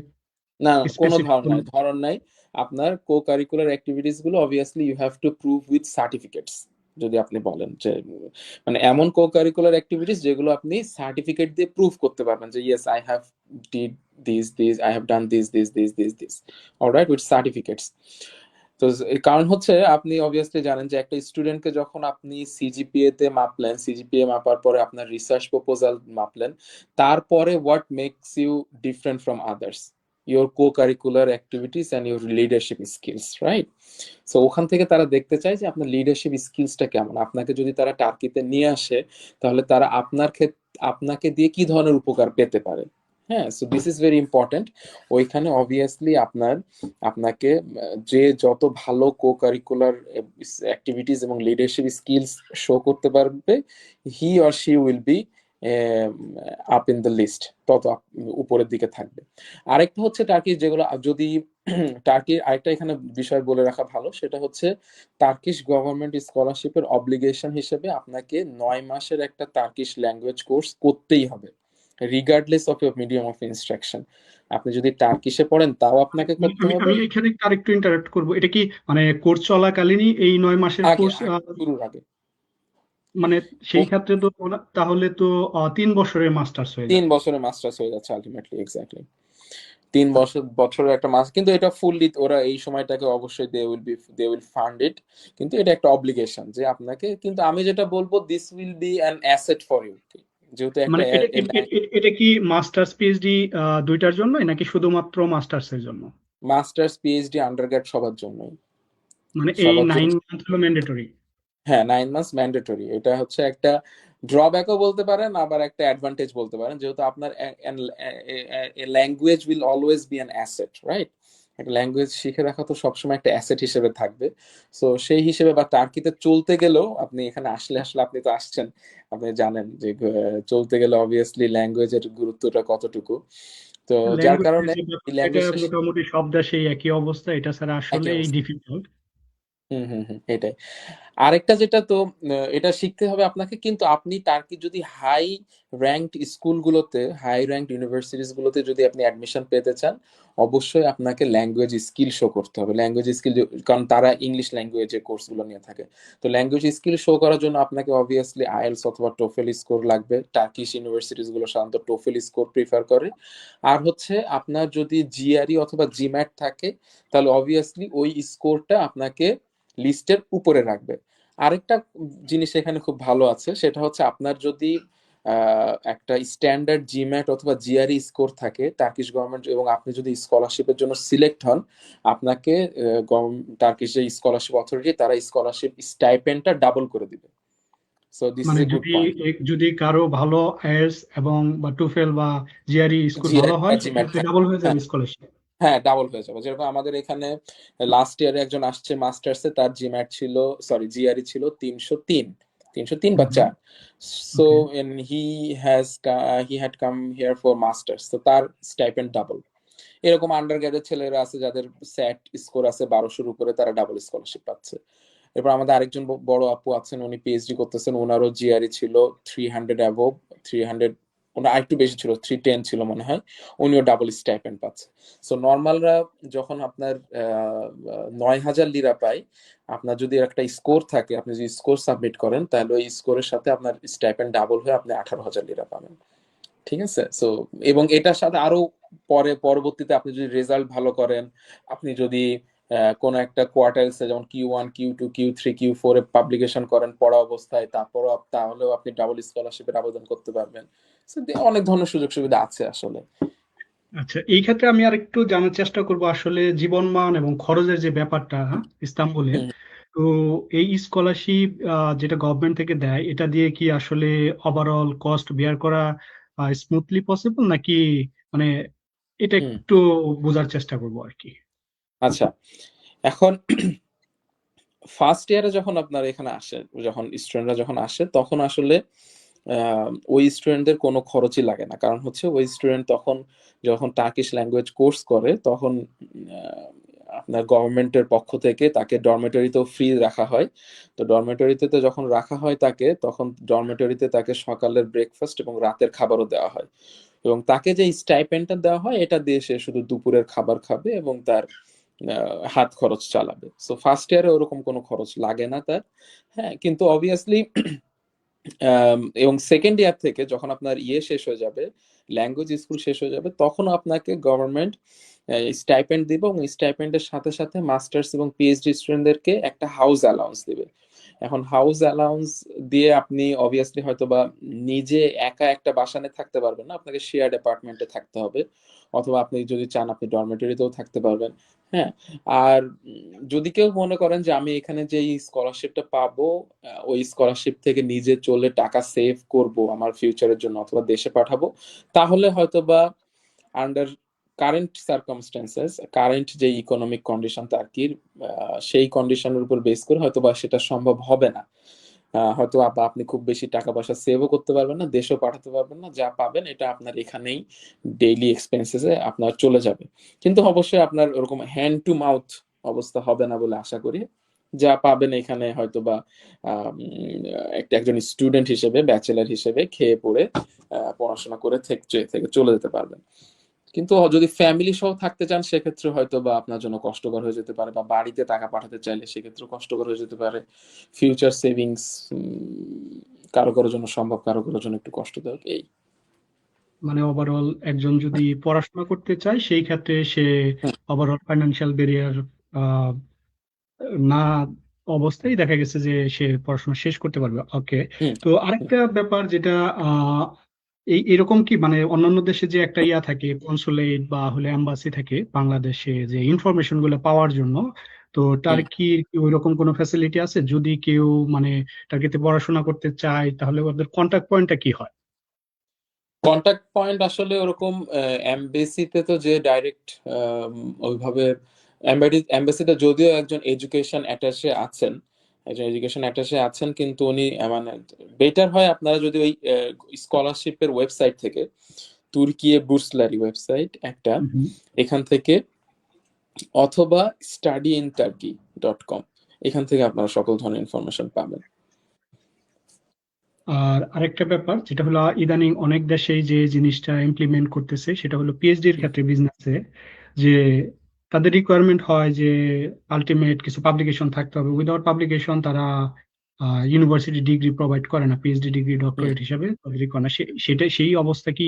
না, কোনো স্পেসিফিক ধরন কোনো? নাই, ধরন নাই। আপনার কো কারিকুলার অ্যাক্টিভিটিস গুলো obviously you have to prove with certificates. যদি আপনি বলেন যে মানে এমন কো কারিকুলার অ্যাক্টিভিটিস যেগুলো আপনি সার্টিফিকেট দিয়ে প্রুভ করতে পারবেন যে yes I have did this I have done this alright, with certificates. তো এই কারণ হচ্ছে আপনি অবভিয়াসলি জানেন যে একটা স্টুডেন্টকে যখন আপনি সিজিপিএ তে মাপলেন, সিজিপিএ মাপার পরে আপনার রিসার্চ প্রপোজাল মাপলেন, তারপরে what makes you different from others, your co-curricular activities and your leadership skills, right? So ওখান থেকে তারা দেখতে চায় যে আপনার লিডারশিপ স্কিলসটা কেমন। আপনাকে যদি তারা টার্কিতে নিয়ে আসে, তাহলে তারা আপনাকে দিয়ে কি ধরনের উপকার পেতে পারে। হ্যাঁ, so this is very important. ওইখানে অবভিয়াসলি আপনাকে যে যত ভালো কো কারিকুলার অ্যাক্টিভিটিস এবং লিডারশিপ স্কিলস শো করতে পারবে, he or she will be up in the list, তত উপরের দিকে থাকবে। আরেকটা হচ্ছে টার্কিশ, যেগুলো যদি টার্কির আরেকটা এখানে বিষয় বলে রাখা ভালো, সেটা হচ্ছে টার্কিশ গভর্নমেন্ট স্কলারশিপের অব্লিগেশন হিসেবে আপনাকে 9 মাসের একটা টার্কিশ ল্যাঙ্গুয়েজ কোর্স করতেই হবে, regardless of your medium of instruction. আপনি যদি টার্কিশে পড়েন তাও আপনাকে আমি করতে আমি হবে। আমি এখানে আরেকটু ইন্টারাপ্ট করবো, এটা কি মানে কোর্স চলাকালীনই এই 9 মাসের আগে কোর্স? আগে শুরুর আগে মানে সেই ক্ষেত্রে তো তাহলে তো 3 বছরের মাস্টার্স হয়ে তিন যায়। বছরের মাস্টার্স হয়ে যাচ্ছে আলটিমেটলি, এক্স্যাক্টলি 3 বছরের একটা মাস। কিন্তু এটা ফুললি ওরা এই সময়টাকে অবশ্যই দে উইল ফান্ড ইট, কিন্তু এটা একটা অব্লিগেশন যে আপনাকে। কিন্তু আমি যেটা বলবো, this will be an asset for you, যেহেতু একটা মানে এটা কি মাস্টার্স পিএইচডি দুইটার জন্য নাকি শুধুমাত্র মাস্টার্স এর জন্য? মাস্টার্স পিএইচডি আন্ডারগ্রেড সবার জন্যই, মানে এই সবার জন্য। 9 মান্থ হলো ম্যান্ডেটরি? হ্যাঁ, 9 মাস ম্যান্ডেটরি। এটা হচ্ছে একটা ড্রব্যাকও বলতে পারেন, আবার একটা অ্যাডভান্টেজ বলতে পারেন, যেহেতু আপনার language will always be an asset, right? একটা ল্যাঙ্গুয়েজ শিখে রাখা তো সবসময় একটা অ্যাসেট হিসেবে থাকবে। সো সেই হিসেবে, বা টার্কিতে চলতে গেলেও আপনি এখানে আসলে, আপনি তো আসছেন, আপনি জানেন যে চলতে গেলে অবভিয়াসলি ল্যাঙ্গুয়েজের গুরুত্বটা কতটুকু। তো যার কারণে ল্যাঙ্গুয়েজ এই এটা ল্যাঙ্গুয়েজটা মোটামুটি সব দেশেই একই অবস্থা, এটা ছাড়া একই আসলে অবস্থা। ডিফিকাল্ট। এটাই। আরেকটা যেটা তো এটা শিখতে হবে আপনাকে, কিন্তু আপনি টার্কি যদি হাই র্যাঙ্কড স্কুলগুলোতে, হাই র্যাঙ্কড ইউনিভার্সিটিস গুলোতে যদি আপনি অ্যাডমিশন পেতে চান, অবশ্যই আপনাকে ল্যাঙ্গুয়েজ স্কিল শো করতে হবে। ল্যাঙ্গুয়েজ স্কিল, কারণ তারা ইংলিশ ল্যাঙ্গুয়েজের কোর্সগুলো নিয়ে থাকে। তো ল্যাঙ্গুয়েজ স্কিল শো করার জন্য আপনাকে অবভিয়াসলি আইএলস অথবা টোফেল স্কোর লাগবে। টার্কিশ ইউনিভার্সিটিস গুলো সাধারণত টোফেল স্কোর প্রিফার করে। আর হচ্ছে আপনার যদি জিআরই অথবা জিম্যাট থাকে, তাহলে অবভিয়াসলি ওই স্কোরটা আপনাকে লিস্টের উপরে রাখবে। আরেকটা জিনিস এখানে খুব ভালো আছে, সেটা হচ্ছে আপনার যদি একটা স্ট্যান্ডার্ড জিম্যাট অথবা জিআরই স্কোর থাকে টার্কিশ গভর্নমেন্ট, এবং আপনি যদি স্কলারশিপের জন্য সিলেক্ট হন, আপনাকে টার্কিশ যে স্কলারশিপ অথরিটি, তারা স্কলারশিপ স্টাইপেন্ডটা ডাবল করে দিবে। সো দিস ইজ মানে এ গুড পয়েন্ট। যদি কারো ভালো আইএলটিএস এবং বা টুফেল বা জিআরই স্কোর ভালো জিআরই বা হয় জিম্যাট সেক্ষেত্রে থাকে, ডাবল হয়ে হ্যাঁ যাবে স্কলারশিপ। হ্যাঁ ডাবল হয়ে যাবে। যেরকম আমাদের এখানে লাস্ট ইয়ারে একজন আসছে মাস্টার্সে, তার জিম্যাট ছিল, সরি জিআরই ছিল 303 বা 4। So okay. He he had come here for masters, তো তার স্টাইপেন্ড ডাবল। এরকম আন্ডার গ্রেডের ছেলেরা আছে যাদের স্যাট স্কোর আছে 1200-র উপরে, তারা ডাবল স্কলারশিপ পাচ্ছে। এরপর আমাদের আরেকজন বড় আপু আছেন, উনি পিএইচডি করতেছেন, ওনারও জিআরই ছিল 300 অ্যাবভ, 300, ওনার আরেকটু বেশি ছিল, 310 ছিল মনে হয়, উনিও ডাবল স্টাইপেন্ড পাচ্ছে। সো নর্মালরা যখন আপনার 9000 লিরা পায়, আপনার যদি একটা স্কোর থাকে, আপনি যদি স্কোর সাবমিট করেন, তাহলে ওই স্কোরের সাথে আপনার স্টাইপেন্ড ডাবল হয়ে আপনি 18,000 লিরা পাবেন। ঠিক আছে। সো এবং এটার সাথে আরো পরবর্তীতে আপনি যদি রেজাল্ট ভালো করেন, আপনি যদি কোন একটা কোয়ার্টাইলসে, যেমন Q1 Q2 Q3 Q4 এ পাবলিকেশন করেন পড়া অবস্থায়, তাহলেও আপনি ডাবল স্কলারশিপের আবেদন করতে পারবেন। So, অনেক ধরনের সুযোগ সুবিধা আছে আসলে। আচ্ছা, এই ক্ষেত্রে আমি আর একটু জানার চেষ্টা করব আসলে জীবনমান এবং খরচের যে ব্যাপারটা, হ্যাঁ, ইস্তাম্বুলের। হুম, তো এই স্কলারশিপ যেটা গভর্নমেন্ট থেকে দেয়, এটা দিয়ে কি আসলে ওভারঅল কস্ট বেয়ার করা স্মুথলি পসিবল, নাকি মানে এটা হুম। একটু বোঝার চেষ্টা করবো আর কি। আচ্ছা, এখন ফার্স্ট ইয়ারে যখন আপনার এখানে আসে, যখন স্টুডেন্টরা যখন আসে, তখন আসলে ওই স্টুডেন্টদের কোনো খরচই লাগে না। কারণ হচ্ছে ওই স্টুডেন্ট তখন যখন টার্কিশ ল্যাঙ্গুয়েজ কোর্স করে, তখন আপনার গভর্নমেন্টের পক্ষ থেকে তাকে ডরমেটরিতেও ফ্রি রাখা হয়। তো ডরমেটরিতে যখন রাখা হয় তাকে, তখন ডরমেটরিতে তাকে সকালের ব্রেকফাস্ট এবং রাতের খাবারও দেওয়া হয়। এবং তাকে যে স্টাইপেন্ডটা দেওয়া হয়, এটা দিয়ে সে শুধু দুপুরের খাবার খাবে এবং তার হাত খরচ চালাবে। সো ফার্স্ট ইয়ারে ওরকম কোনো খরচ লাগে না তার। হ্যাঁ, কিন্তু অবভিয়াসলি এবং সেকেন্ড ইয়ার থেকে যখন আপনার শেষ হয়ে যাবে, ল্যাঙ্গুয়েজ স্কুল শেষ হয়ে যাবে, তখন আপনাকে গভর্নমেন্ট স্টাইপেন্ড দিবে, এবং স্টাইপেন্ডের সাথে সাথে মাস্টার্স এবং পিএইচডি স্টুডেন্টদেরকে একটা হাউস অ্যালাউন্স দিবে। এখন হাউস অ্যালাউন্স দিয়ে আপনি অবভিয়াসলি হয়তো বা নিজে একা একটা বাসানে থাকতে পারবেন না, আপনাকে শেয়ার অ্যাপার্টমেন্টে থাকতে হবে, অথবা আপনি যদি চান আপনি ডরমেটরিতেও থাকতে পারবেন। হ্যাঁ, আর যদি কেউ মনে করেন যে আমি এখানে যে স্কলারশিপটা পাবো, ওই স্কলারশিপ থেকে নিজে চলে টাকা সেভ করব আমার ফিউচারের জন্য অথবা দেশে পাঠাবো, তাহলে হয়তো বা আন্ডার কারেন্ট সার্কামস্টেন্সেস, কারেন্ট যে ইকোনমিক কন্ডিশন টার্কির, সেই কন্ডিশনের উপর বেস করে হয়তো বা সেটা সম্ভব হবে না। হয়তো আপনি খুব বেশি টাকা পয়সা সেভও করতে পারবেন না, দেশেও পাঠাতে পারবেন না, যা পাবেন এটা আপনার এখানেই ডেইলি এক্সপেন্সেসে আপনার চলে যাবে। কিন্তু অবশ্যই আপনার ওরকম হ্যান্ড টু মাউথ অবস্থা হবে না বলে আশা করি। যা পাবেন এখানে হয়তো বা একজন স্টুডেন্ট হিসেবে, ব্যাচেলার হিসেবে খেয়ে পড়ে পড়াশোনা করে থেকে চলে যেতে পারবেন। কিন্তু যদি ফ্যামিলি সহ থাকতে চান, সেক্ষেত্রে হয়তো বা আপনার জন্য কষ্টকর হয়ে যেতে পারে, বা বাড়িতে টাকা পাঠাতে চাইলে সেক্ষেত্রে কষ্টকর হয়ে যেতে পারে। ফিউচার সেভিংস কারো কারোর জন্য সম্ভব, কারো কারোর জন্য একটু কষ্টদায়ক। এই মানে ওভারঅল একজন যদি পড়াশোনা করতে চায় সেই ক্ষেত্রে সে হুম, ওভারঅল ফাইন্যান্সিয়াল ব্যারিয়ার না অবস্থায় দেখা গেছে যে সে পড়াশোনা শেষ করতে পারবে। ওকে। হুম, তো হুম, আরেকটা ব্যাপার যেটা এরকম কি মানে অন্যান্য দেশে যে একটা ইয়া থাকে, কনসুলেট বা হলে এম্বাসি থাকে বাংলাদেশে, যে ইনফরমেশন গুলো পাওয়ার জন্য, তো হুম। টার্কির কি ওইরকম কোনো ফ্যাসিলিটি আছে? যদি কেউ মানে টার্কিতে পড়াশোনা করতে চায় তাহলে ওদের কন্টাক্ট পয়েন্টটা কি হয়? কন্টাক্ট পয়েন্ট আসলে ওরকম এমবেসিতে তো যে ডাইরেক্ট ওইভাবে, এমবেসিতে যদিও একজন এডুকেশন অ্যাটাশে আছেন, কিন্তু উনি মানে বেটার হয় আপনারা যদি ওই স্কলারশিপের ওয়েবসাইট থেকে, তুর্কিয়ে বুর্সলারি ওয়েবসাইট একটা, হুম। এখান থেকে, অথবা studyinturkey.com, এখান থেকে আপনারা সকল ধরনের ইনফরমেশন পাবেন। আর আরেকটা ব্যাপার যেটা হলো ইদানিং অনেক দেশেই যে জিনিসটা ইমপ্লিমেন্ট করতেছে সেটা হলো পিএইচডির ক্ষেত্রে বিজনেসে, যে তাদের রিকোয়ারমেন্ট হয় যে আলটিমেট কিছু পাবলিকেশন থাকতে হবে। উইদাউট পাবলিকেশন তারা ইউনিভার্সিটি ডিগ্রি প্রোভাইড করে না, পিএইচডি ডিগ্রি হুম। ডক্টরেট হিসাবে তাদের করে না। সেটা সেই অবস্থা কি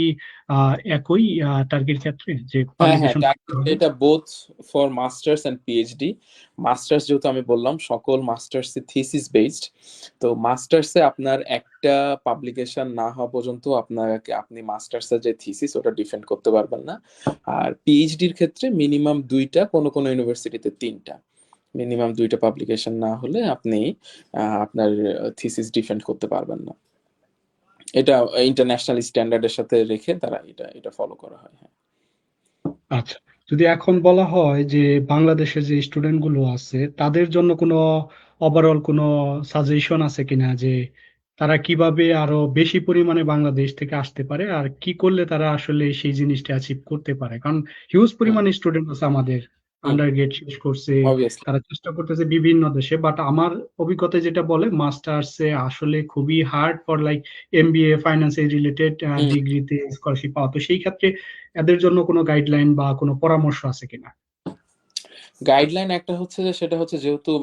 একই টার্কির ক্ষেত্রে, যে হ্যাঁ, হ্যাঁ, পাবলিকেশন থাকতে টার্গেট হবে? এটা both for masters and PhD. Masters যেহেতু আমি বললাম সকল মাস্টার্স থিসিস বেসড, তো মাস্টার্সে আপনার একটা পাবলিকেশন না হওয়া পর্যন্ত আপনি মাস্টার্সের যে থিসিস ওটা ডিফেন্ড করতে পারবেন না। আর পিএইচডির ক্ষেত্রে মিনিমাম দুইটা, কোনো কোনো ইউনিভার্সিটিতে তিনটা, মিনিমাম দুইটা পাবলিকেশন না হলে আপনি আপনার থিসিস ডিফেন্ড করতে পারবেন না। এটা ইন্টারন্যাশনাল স্ট্যান্ডার্ডের সাথে রেখে তারা এটা এটা ফলো করা হয়। হ্যাঁ। আচ্ছা, যদি এখন বলা হয় যে বাংলাদেশের যে স্টুডেন্ট গুলো আছে তাদের জন্য কোনো ওভারঅল কোনো সাজেশন আছে কিনা, যে তারা কিভাবে আরো বেশি পরিমাণে বাংলাদেশ থেকে আসতে পারে আর কি করলে তারা আসলে সেই জিনিসটা অ্যাচিভ করতে পারে? কারণ হিউজ হুম। পরিমাণে স্টুডেন্ট আছে আমাদের, হুম। আন্ডার গ্রেড শেষ করছে, অবভিয়াসলি। তারা চেষ্টা করতেছে বিভিন্ন দেশে, বাট আমার অভিজ্ঞতায় যেটা বলে মাস্টার্সে আসলে খুবই hard for like MBA finance related ডিগ্রিতে স্কলারশিপ পাওয়া। তো সেই ক্ষেত্রে এদের জন্য কোনো গাইডলাইন বা কোনো পরামর্শ আছে কিনা? গাইডলাইন একটা হচ্ছে যে সেটা হচ্ছে যেহেতু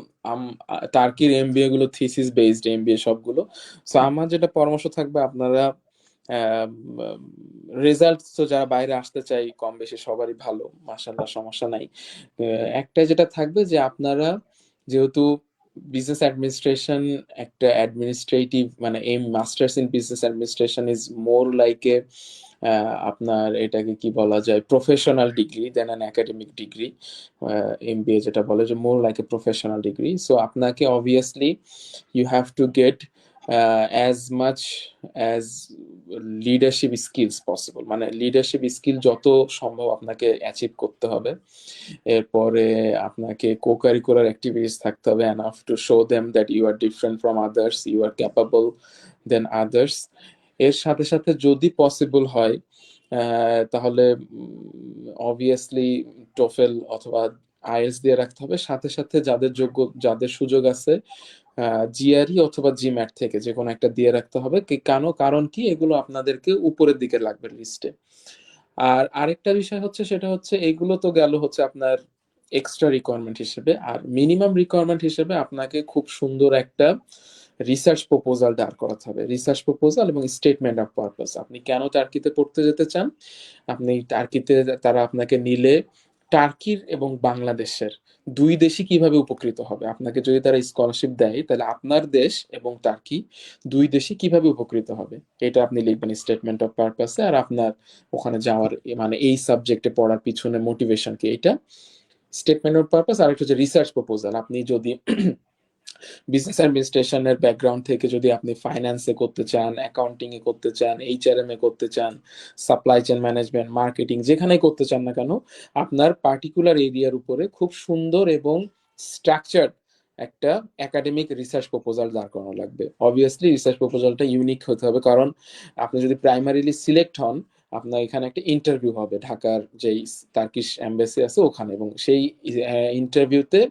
টার্কির এমবিএ গুলো থিসিস বেসড এমবিএ সবগুলো, সো আমার যেটা পরামর্শ থাকবে আপনারা রেজাল্ট তো যারা বাইরে আসতে চাই কম বেশি সবারই ভালো, মাশাআল্লাহ, সমস্যা নাই। একটা যেটা থাকবে যে আপনারা যেহেতু বিজনেস অ্যাডমিনিস্ট্রেশন একটা অ্যাডমিনিস্ট্রেটিভ, মানে M masters in business administration is more like a আপনার এটাকে কি বলা যায় professional degree then an academic degree. MBA যেটা বলে যে more like a professional degree, so আপনাকে obviously you have to get as much as leadership skills possible, মানে লিডারশিপ স্কিল যত সম্ভব আপনাকে অ্যাচিভ করতে হবে। এরপরে আপনাকে কো কারিকুলার অ্যাক্টিভিটিস থাকতে হবে enough to show them that you are different from others, you are capable than others. এর সাথে সাথে যদি পসিবল হয় তাহলে অবভিয়াসলি টোফেল অথবা আইএলটিএস দিয়ে রাখতে হবে। সাথে সাথে যাদের যোগ্য, যাদের সুযোগ আছে জিআরই অথবা জিম্যাট থেকে যে কোনো একটা দিয়ে রাখতে হবে। কারণ কি এগুলো আপনাদেরকে উপরের দিকে লাগবে লিস্টে। আর আরেকটা বিষয় হচ্ছে সেটা হচ্ছে এগুলো তো গেল হচ্ছে আপনার এক্সট্রা রিকোয়ারমেন্ট হিসেবে, আর মিনিমাম রিকোয়ারমেন্ট হিসেবে আপনাকে খুব সুন্দর একটা রিসার্চ প্রপোজাল দাঁড় করাতে হবে। রিসার্চ প্রপোজাল এবং স্টেটমেন্ট অফ পারপাস, আপনি কেন টার্কিতে পড়তে যেতে চান, আপনি টার্কিতে তারা আপনাকে নিলে টার্কির এবং বাংলাদেশের দুই দেশই কিভাবে উপকৃত হবে। আপনাকে যদি তারা স্কলারশিপ দেয় তাহলে আপনার দেশ এবং টার্কি দুই দেশই কিভাবে উপকৃত হবে এটা আপনি লিখবেন স্টেটমেন্ট অফ পারপাসে। আর আপনার ওখানে যাওয়ার মানে এই সাবজেক্টে পড়ার পিছনে মোটিভেশন কি, এটা স্টেটমেন্ট অফ পারপাস। আর একটা হচ্ছে রিসার্চ প্রপোজাল, আপনি যদি বিজনেস অ্যাডমিনিস্ট্রেশনের ব্যাকগ্রাউন্ড থেকে যদি আপনি ফাইন্যান্সে করতে চান, অ্যাকাউন্টিং এ করতে চান, এইচআরএম এ করতে চান, সাপ্লাই চেন ম্যানেজমেন্ট, মার্কেটিং, যেখানেই করতে চান না কেন, আপনার পার্টিকুলার এরিয়ার উপরে খুব সুন্দর এবং স্ট্রাকচার্ড একটা একাডেমিক রিসার্চ প্রপোজাল দাঁড় করানো লাগবে। অবভিয়াসলি রিসার্চ প্রপোজালটা ইউনিক হতে হবে, কারণ আপনি যদি প্রাইমারিলি সিলেক্ট হন আপনার এখানে একটা ইন্টারভিউ হবে ঢাকার যেই টার্কিশ এম্বাসি আছে ওখানে, এবং সেই ইন্টারভিউতে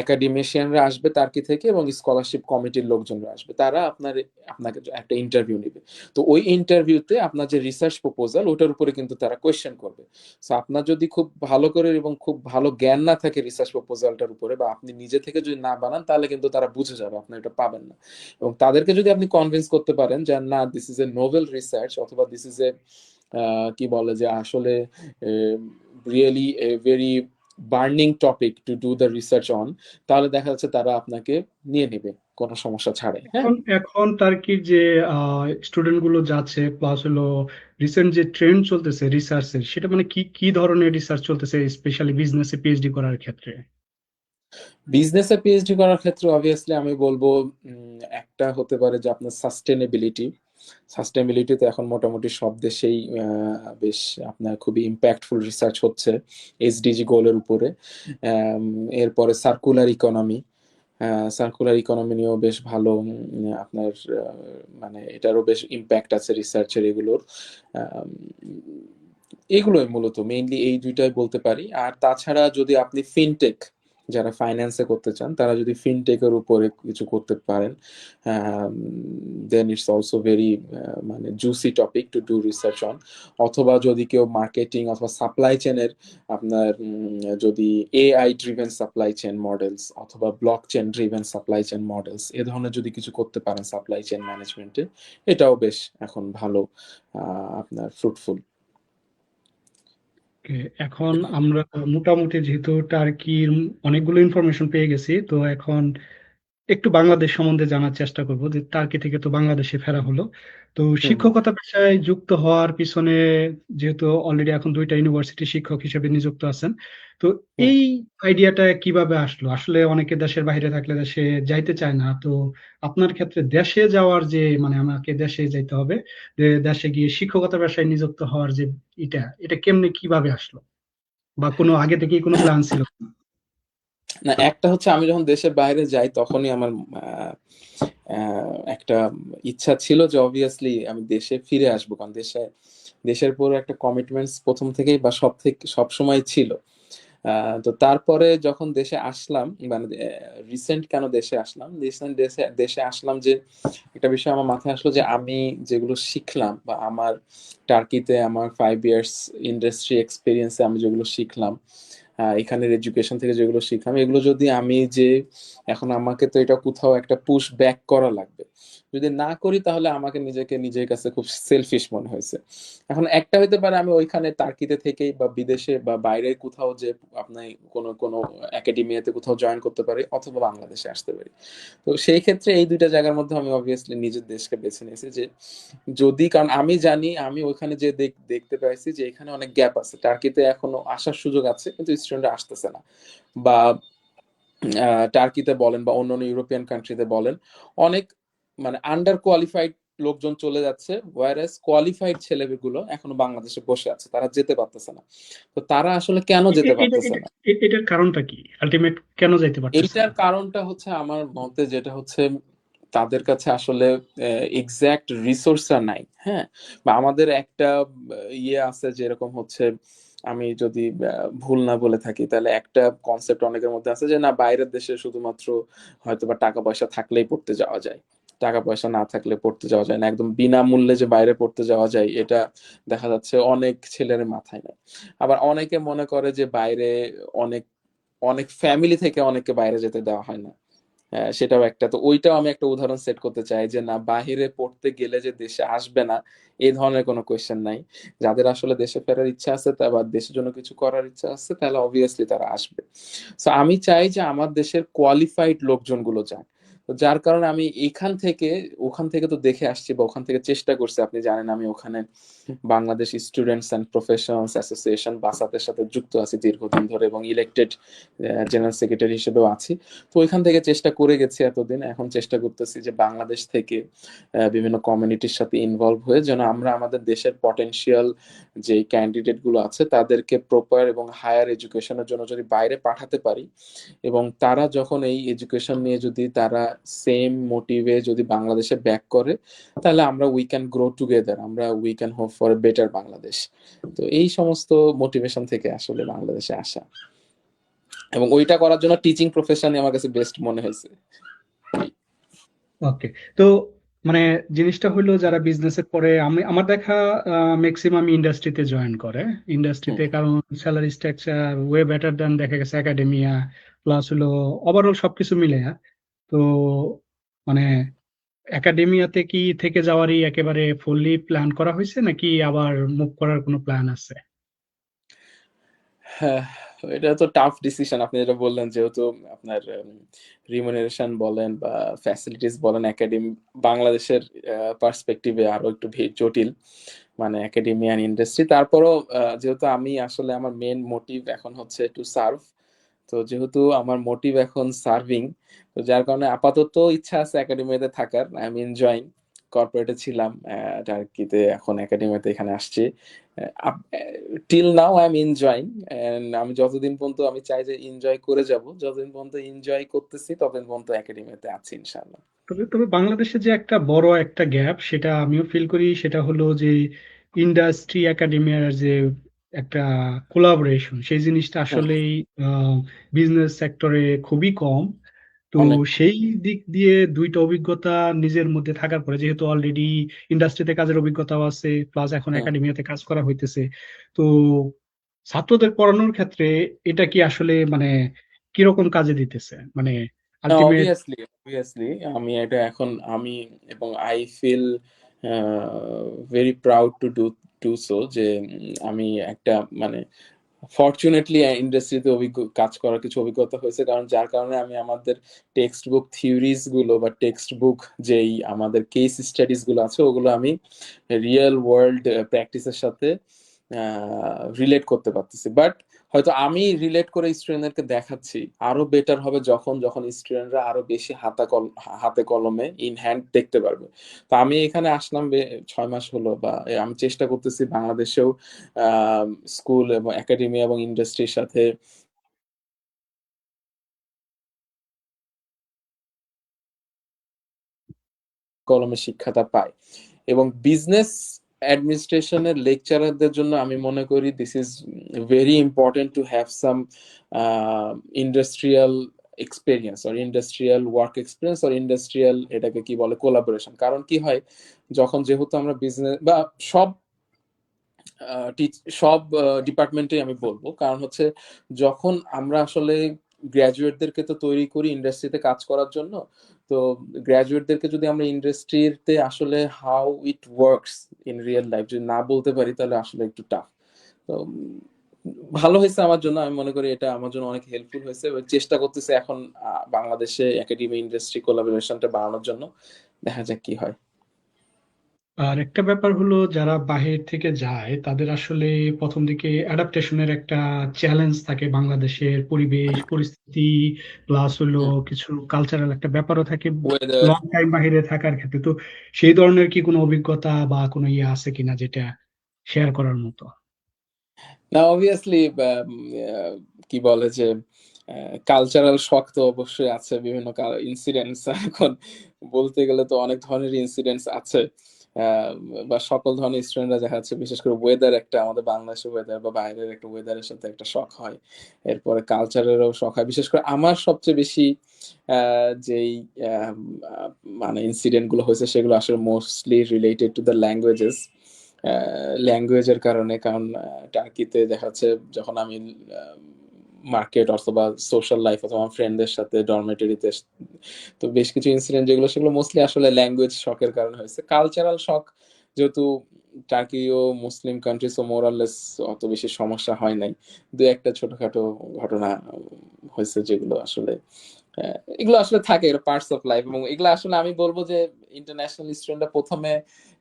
একাডেমিশিয়ানরা আসবে টার্কি থেকে এবং স্কলারশিপ কমিটির লোকজনরা আসবে, তারা আপনাকে একটা ইন্টারভিউ নেবে। তো ওই ইন্টারভিউতে আপনার যে রিসার্চ প্রপোজাল ওটার উপরে কিন্তু তারা কোয়েশ্চেন করবে। সো আপনার যদি খুব ভালো করে এবং খুব ভালো জ্ঞান না থাকে রিসার্চ প্রপোজালটার উপরে, বা আপনি নিজে থেকে যদি না বানান, তাহলে কিন্তু তারা বুঝে যাবে আপনি এটা পাবেন না। এবং তাদেরকে যদি আপনি কনভিন্স করতে পারেন যে না, this is a novel research, অথবা দিস ইজ এ কি বলে যে আসলে really a very burning topic to do the research on, তাহলে দেখা যাচ্ছে তারা আপনাকে নিয়ে নেবে কোনো সমস্যা ছাড়াই। হ্যাঁ। এখন এখন টার্কির যে স্টুডেন্ট গুলো যাচ্ছে, প্লাস হলো রিসেন্ট যে ট্রেন্ড চলতেছে রিসার্চের, সেটা মানে কি কি ধরনের রিসার্চ চলতেছে স্পেশালি বিজনেসে পিএইচডি করার ক্ষেত্রে? বিজনেসে পিএইচডি করার ক্ষেত্রে অবভিয়াসলি আমি বলবো একটা হতে পারে যে আপনার সাস্টেনেবিলিটি। সাস্টেনেবিলিটিতে এখন মোটামুটি সব দেশেই বেশ আপনার খুবই ইম্প্যাক্টফুল রিসার্চ হচ্ছে এসডিজি গোলের উপরে। এরপরে সার্কুলার ইকোনমি, সার্কুলার ইকোনমি নিয়েও বেশ ভালো আপনার মানে এটারও বেশ ইম্প্যাক্ট আছে রিসার্চের এগুলোর। আম, এগুলোই মূলত মেইনলি এই দুইটাই বলতে পারি। আর তাছাড়া যদি আপনি ফিনটেক যারা ফাইন্যান্সে করতে চান তারা যদি ফিনটেকের উপরে কিছু করতে পারেন, দেন ইটস অলসো ভেরি মানে juicy topic to do research on. অথবা যদি কেউ মার্কেটিং অথবা সাপ্লাই চেনের আপনার যদি AI driven supply chain models অথবা blockchain driven supply chain models এ ধরনের যদি কিছু করতে পারেন সাপ্লাই চেন ম্যানেজমেন্টে, এটাও বেশ এখন ভালো আপনার ফ্রুটফুল। Okay, এখন আমরা মোটামুটি যেহেতু টার্কির অনেকগুলো ইনফরমেশন পেয়ে গেছি, তো এখন একটু বাংলাদেশ সম্বন্ধে জানার চেষ্টা করব। যে টার্কি থেকে তো বাংলাদেশে ফেরা হলো, তো হুম শিক্ষকতা পেশায় যুক্ত হওয়ার পিছনে যেহেতু অলরেডি এখন দুইটা ইউনিভার্সিটি শিক্ষক হিসেবে নিযুক্ত আছেন, তো হুম। এই আইডিয়াটা কিভাবে আসলো? আসলে অনেকে দেশের বাইরে থাকলে দেশে যাইতে চায় না, তো আপনার ক্ষেত্রে দেশে যাওয়ার যে মানে আমাকে দেশে যাইতে হবে, যে দেশে গিয়ে শিক্ষকতা পেশায় নিযুক্ত হওয়ার যে এটা কেমনে কিভাবে আসলো, বা কোনো আগে থেকেই কোনো প্ল্যান ছিল? না, একটা হচ্ছে আমি যখন দেশের বাইরে যাই তখনই আমার একটা ইচ্ছা ছিল যে অবভিয়াসলি আমি দেশে ফিরে আসবো, কারণ দেশের পুরো একটা কমিটমেন্টস প্রথম থেকেই বা সব সময় ছিল। তো তারপরে যখন দেশে আসলাম, মানে রিসেন্ট কেন দেশে আসলাম, রিসেন্ট দেশে আসলাম যে একটা বিষয় আমার মাথায় আসলো যে আমি যেগুলো শিখলাম বা আমার টার্কিতে আমার 5 ইয়ার্স ইন্ডাস্ট্রি এক্সপিরিয়েন্সে আমি যেগুলো শিখলাম, এখানের এডুকেশন থেকে যেগুলো শিখলাম, এগুলো যদি আমি যে এখন আমাকে তো এটা কোথাও একটা পুশ ব্যাক করা লাগবে, যদি না করি তাহলে আমাকে নিজেকে নিজের কাছে খুব সেলফিশ মনে হয়েছে। এখন একটা হইতে পারে আমি ওইখানে টার্কিতে থেকেই বা বিদেশে বা বাইরে কোথাও যে আপনি কোনো কোনো একাডেমিয়াতে কোথাও জয়েন করতে পারি অথবা বাংলাদেশে আসতে পারি। তো সেই ক্ষেত্রে এই দুইটা জায়গার মধ্যে আমি অবভিয়াসলি নিজের দেশকে বেছে নিয়েছি, যে যদি, কারণ আমি জানি আমি ওইখানে যে দেখতে পাইছি যে এখানে অনেক গ্যাপ আছে, টার্কিতে এখনো আসার সুযোগ আছে কিন্তু স্টুডেন্টরা আসতেছে না, বা টার্কিতে বলেন বা অন্যান্য ইউরোপিয়ান কান্ট্রিতে বলেন অনেক মানে আন্ডার কোয়ালিফাইড লোকজন চলে যাচ্ছে, ওয়ারাস কোয়ালিফাইড ছেলেগুলো এখনো বাংলাদেশে বসে আছে, তারা যেতে পারতেছে না। তো তারা আসলে কেন যেতে পারতেছে না? এটার কারণটা কি? আলটিমেট কেন যাইতে পারতেছে এইটার না? কারণটা হচ্ছে আমার মতে যেটা হচ্ছে তাদের কাছে আসলে এক্সাক্ট রিসোর্সটা নাই। হ্যাঁ, বা আমাদের একটা ইয়ে আছে যেরকম হচ্ছে, আমি যদি ভুল না বলে থাকি তাহলে একটা কনসেপ্ট অনেকের মধ্যে আছে যে না, বাইরের দেশে শুধুমাত্র হয়তো বা টাকা পয়সা থাকলেই পড়তে যাওয়া যায়, টাকা পয়সা না থাকলে পড়তে যাওয়া যায় না, একদম বিনামূল্যে যে বাইরে পড়তে যাওয়া যায় এটা দেখা যাচ্ছে অনেক ছেলের মাথায় নেই। আবার অনেকে মনে করে যে বাইরে অনেক অনেক ফ্যামিলি থেকে অনেককে বাইরে যেতে দেওয়া হয় না। সেটাও একটা, তো ওইটাও আমি একটা উদাহরণ সেট করতে চাই যে না, বাহিরে পড়তে গেলে যে দেশে আসবে না এই ধরনের কোনো কোয়েশ্চেন নাই। যাদের আসলে দেশে ফেরার ইচ্ছা আছে তা বা দেশের জন্য কিছু করার ইচ্ছা আছে তাহলে অবভিয়াসলি তারা আসবে। সো আমি চাই যে আমার দেশের কোয়ালিফাইড লোকজনগুলো যাক। তো যার কারণে আমি এখান থেকে ওখান থেকে তো দেখে আসছি বা ওখান থেকে চেষ্টা করছি, আপনি জানেন আমি ওখানে Bangladesh students and professionals association বাসাতের সাথে যুক্ত আছি দীর্ঘদিন ধরে এবং ইলেক্টেড জেনারেল সেক্রেটারি হিসেবেও আছি। তো ওইখান থেকে চেষ্টা করে গেছি এতদিন, এখন চেষ্টা করতেছি যে বাংলাদেশ থেকে বিভিন্ন কমিউনিটির সাথে ইনভলভ হয়ে যেন আমরা আমাদের দেশের পটেনশিয়াল যে ক্যান্ডিডেট গুলো আছে তাদেরকে প্রপার এবং হায়ার এডুকেশনের জন্য যদি বাইরে পাঠাতে পারি, এবং তারা যখন এই এডুকেশন নিয়ে যদি তারা সেম মোটিভে যদি বাংলাদেশে ব্যাক করে, তাহলে আমরা উই ক্যান গ্রো টুগেদার, আমরা we can hope for a better Bangladesh. তো এই সমস্ত মোটিভেশন থেকে আসলে বাংলাদেশে আসা, এবং ওইটা করার জন্য টিচিং প্রফেশনই আমার কাছে বেস্ট মনে হয়েছে। ওকে, তো মানে জিনিসটা হলো যারা বিজনেসে পড়ে, আমি আমার দেখা ম্যাক্সিমাম ইন্ডাস্ট্রিতে জয়েন করে। হুম। ইন্ডাস্ট্রিতে কারণ স্যালারি স্ট্রাকচার ওয়ে বেটার দেন দেখা গেছে একাডেমিয়া, প্লাস হলো ওভারঅল সবকিছু মিলে। তো মানে একাডেমিয়াতে কি থেকে যাওয়ারই একেবারে ফুললি প্ল্যান করা হয়েছে, নাকি আবার মুভ করার কোনো প্ল্যান আছে? হ্যাঁ, এটা তো টাফ ডিসিশন আপনি যেটা বললেন, যেহেতু আপনার রিমুনারেশন বলেন বা ফ্যাসিলিটিস বলেন একাডেমি বাংলাদেশের পার্সপেক্টিভে আরো একটু জটিল, মানে একাডেমিয়ান ইন্ডাস্ট্রি। তারপরও যেহেতু আমি আসলে আমার মেন মোটিভ এখন হচ্ছে টু সার্ভ, তো যেহেতু আমার মোটিভ এখন সার্ভিং, তো যার কারণে আপাতত ইচ্ছা আছে একাডেমিতে থাকার। আই এম এনজয়িং, কর্পোরেটে ছিলাম টার্কিতে, এখন একাডেমিতে এখানে আসছি। Till now I am enjoying, and আমি যতদিন পর্যন্ত আমি চাই যে এনজয় করে যাব, যতদিন পর্যন্ত এনজয় করতেছি ততদিন পর্যন্ত একাডেমিতে আছি ইনশাআল্লাহ। তবে তবে বাংলাদেশে যে একটা বড় একটা গ্যাপ, সেটা আমিও ফিল করি, সেটা হলো যে ইন্ডাস্ট্রি একাডেমিয়ার যে একটা কোলাবোরেশন, সেই জিনিসটা হুম, আসলেই বিজনেস সেক্টরে খুবই কম। তো অনেক। সেই দিক দিয়ে দুইটা অভিজ্ঞতা নিজের মধ্যে থাকার পরে, যেহেতু অলরেডি ইন্ডাস্ট্রিতে কাজের অভিজ্ঞতাও আছে, প্লাস এখন হুম। একাডেমিয়াতে কাজ করা হইতেছে, তো ছাত্রদের পড়ানোর ক্ষেত্রে এটা কি আসলে মানে কিরকম কাজে দিতেছে, মানে না, আলটিমেট? অবভিয়াসলি আমি এটা এখন আমি এবং I feel very proud to do so যে আমি একটা মানে ফরচুনেটলি ইন্ডাস্ট্রিতে কাজ করার কিছু অভিজ্ঞতা হয়েছে, কারণ যার কারণে আমি আমাদের টেক্সট বুক থিওরিজ গুলো বা টেক্সট বুক যেই আমাদের কেস স্টাডিজ গুলো আছে ওগুলো আমি রিয়েল ওয়ার্ল্ড প্র্যাকটিসের সাথে রিলেট করতে পারতেছি। বাট হয়তো আমি রিলেট করে স্টুডেন্টদেরকে দেখাচ্ছি, আরো বেটার হবে যখন যখন স্টুডেন্টরা আরো বেশি হাতে কলমে ইন হ্যান্ড দেখতে পারবে। তো আমি এখানে আসলাম 6 মাস হলো, বা আমি চেষ্টা করতেছি বাংলাদেশেও স্কুল এবং একাডেমি এবং ইন্ডাস্ট্রির সাথে কলমে শিক্ষাটা পায়। এবং বিজনেস অ্যাডমিনিস্ট্রেশনের লেকচারারদের জন্য আমি মনে করি this is very important to have some industrial experience or industrial work experience or industrial, এটাকে কি বলে, কোলাবোরেশন। কারণ কি হয়, যখন যেহেতু আমরা বিজনেস বা সব সব ডিপার্টমেন্টে আমি বলবো, কারণ হচ্ছে যখন আমরা আসলে গ্র্যাজুয়েটদেরকে তো তৈরি করি ইন্ডাস্ট্রিতে কাজ করার জন্য, তো গ্র্যাজুয়েটদেরকে যদি আমরা ইন্ডাস্ট্রিতে আসলে how it works in real life যদি না বলতে পারি তাহলে আসলে একটু টাফ। তো ভালো হয়েছে আমার জন্য, আমি মনে করি এটা আমার জন্য অনেক হেল্পফুল হয়েছে। এবার চেষ্টা করতেছে এখন বাংলাদেশে একাডেমি ইন্ডাস্ট্রি কোলাবোরেশনটা বাড়ানোর জন্য, দেখা যাক কি হয়। আর একটা ব্যাপার হলো, যারা বাহির থেকে যায় তাদের আসলে প্রথম দিকে অ্যাডাপ্টেশনের একটা চ্যালেঞ্জ থাকে, বাংলাদেশের পরিবেশ পরিস্থিতি, প্লাস হলো কিছু কালচারাল একটা ব্যাপারও থাকে ওয়েদার। লং টাইম বাহিরে থাকার ক্ষেত্রে। তো সেই ধরনের কি কোনো অভিজ্ঞতা বা কোনো ইয়ে আছে কিনা যেটা শেয়ার করার মতো? না, অবভিয়াসলি কি বলে যে কালচারাল শক তো অবশ্যই আছে, বিভিন্ন ইনসিডেন্টস এখন বলতে গেলে তো অনেক ধরনের ইনসিডেন্টস আছে। আহ, বা সকল ধরনের স্টুডেন্টরা দেখা যাচ্ছে, বিশেষ করে ওয়েদার, একটা আমাদের বাংলাদেশের ওয়েদার বা বাইরের একটা ওয়েদারের সাথে একটা শখ হয়। এরপরে কালচারেরও শখ হয়। বিশেষ করে আমার সবচেয়ে বেশি যেই আহ, আহ, মানে ইনসিডেন্ট গুলো হয়েছে সেগুলো আসলে mostly related to the languages, ল্যাঙ্গুয়েজের কারণে। কারণ টার্কিতে দেখা যাচ্ছে যখন আমি মার্কেট অথবা সোশ্যাল লাইফ অথবা আমার ফ্রেন্ডদের সাথে ডরমেটরিতে, তো বেশ কিছু ইনসিডেন্ট যেগুলো সেগুলো মোস্টলি আসলে ল্যাঙ্গুয়েজ শখের কারণে হয়েছে। কালচারাল শখ যেহেতু টার্কি ও মুসলিম কান্ট্রি, সো মোরাললেস অত বেশি সমস্যা হয় নাই। দু একটা ছোটখাটো ঘটনা হয়েছে যেগুলো আসলে এগুলো আসলে থাকে, এটা পার্টস অফ লাইফ। এবং এগুলো আসলে আমি বলবো যে ইন্টারন্যাশনাল স্টুডেন্টরা প্রথমে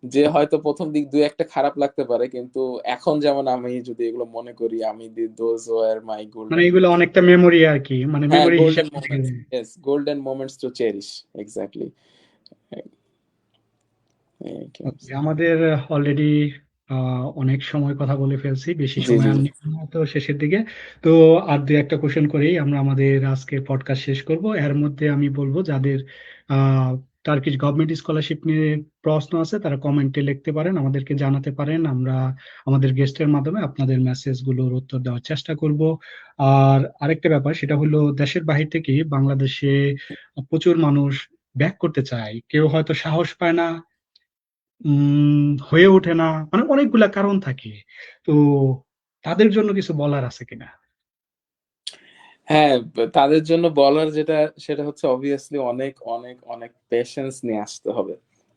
যে হয়তো প্রথম দিক দুই একটা খারাপ লাগতে পারে, কিন্তু এখন যেমন আমি যদি এগুলো মনে করি, আমি দোজ ওয়ার মাই মানে গোল্ডেন, এগুলো অনেকটা মেমোরি আর কি, মানে হ্যাঁ, মেমোরি গোল্ডেন হিসেবে থেকে মোমেন্টস, যায়। Yes, golden moments to cherish, exactly. Okay, আমাদের অলরেডি অনেক সময় কথা বলে ফেলছি, বেশি জি, সময় জি, আর জি। নিব না তো শেষের দিকে। তো আর দু একটা কোশ্চেন করেই আমরা আমাদের আজকের পডকাস্ট শেষ করব। এর মধ্যে আমি বলবো, যাদের আহ টার্কিশ গভর্নমেন্ট স্কলারশিপ নিয়ে প্রশ্ন আছে তারা কমেন্টে লিখতে পারেন, আমাদেরকে জানাতে পারেন, আমরা আমাদের গেস্টের মাধ্যমে আপনাদের মেসেজ গুলোর উত্তর দেওয়ার চেষ্টা করব। আর আরেকটা ব্যাপার, সেটা হলো দেশের বাহির থেকে বাংলাদেশে প্রচুর মানুষ ব্যাক করতে চায়, কেউ হয়তো সাহস পায় না, হয়ে ওঠে না, মানে অনেকগুলা কারণ থাকে। তো তাদের জন্য কিছু বলার আছে কিনা? হ্যাঁ, তাদের জন্য বলার যেটা সেটা হচ্ছে অবভিয়াসলি অনেক অনেক অনেক পেশেন্স নিয়ে আসতে হবে।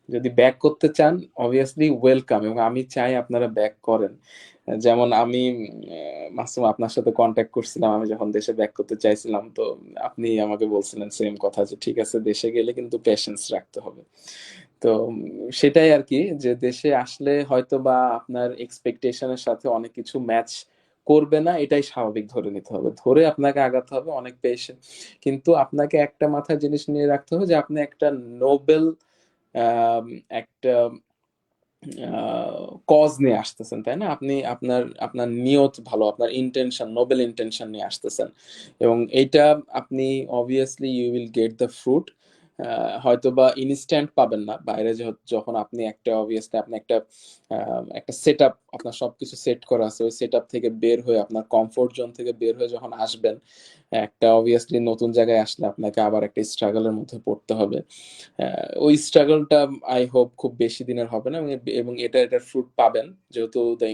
যদি ব্যাক করতে চান, অবভিয়াসলি ওয়েলকাম, এবং আমি চাই আপনারা ব্যাক করেন। যেমন আমি মাসুম আপনার সাথে কন্ট্যাক্ট করছিলাম আমি যখন দেশে ব্যাক করতে চাইছিলাম, তো আপনি আমাকে বলছিলেন সেম কথা যে ঠিক আছে, দেশে গেলে কিন্তু পেশেন্স রাখতে হবে। তো সেটাই আর কি, যে দেশে আসলে হয়তো বা আপনার এক্সপেকটেশনের সাথে অনেক কিছু ম্যাচ করবে না, এটাই স্বাভাবিক ধরে নিতে হবে, ধরে আপনাকে আগাতে হবে, অনেক পেশেন্ট। কিন্তু আপনাকে একটা মাথায় জিনিস নিয়ে রাখতে হবে যে আপনি একটা নোবেল একটা কজ নিয়ে আসতেছেন, তাই না? আপনি আপনার আপনার নিয়ত ভালো, আপনার ইন্টেনশন, নোবেল ইন্টেনশন নিয়ে আসতেছেন, এবং এইটা আপনি obviously you will get the fruit হয়তো বা ইনস্ট্যান্ট পাবেন না বাইরে, যখন আপনি অবভিয়াসলি আপনি একটা সেট আপ, আপনার সবকিছু সেট করা আছে, ওই সেট আপ থেকে বের হয়ে, আপনার কমফোর্ট জোন থেকে বের হয়ে যখন আসবেন, একটা অবভিয়াসলি নতুন জায়গায় আসলে আপনাকে আবার একটা স্ট্রাগলের মধ্যে পড়তে হবে। ওই স্ট্রাগলটা আই হোপ খুব বেশি দিনের হবে না, এবং এটার ফ্রুট পাবেন, যেহেতু দ্য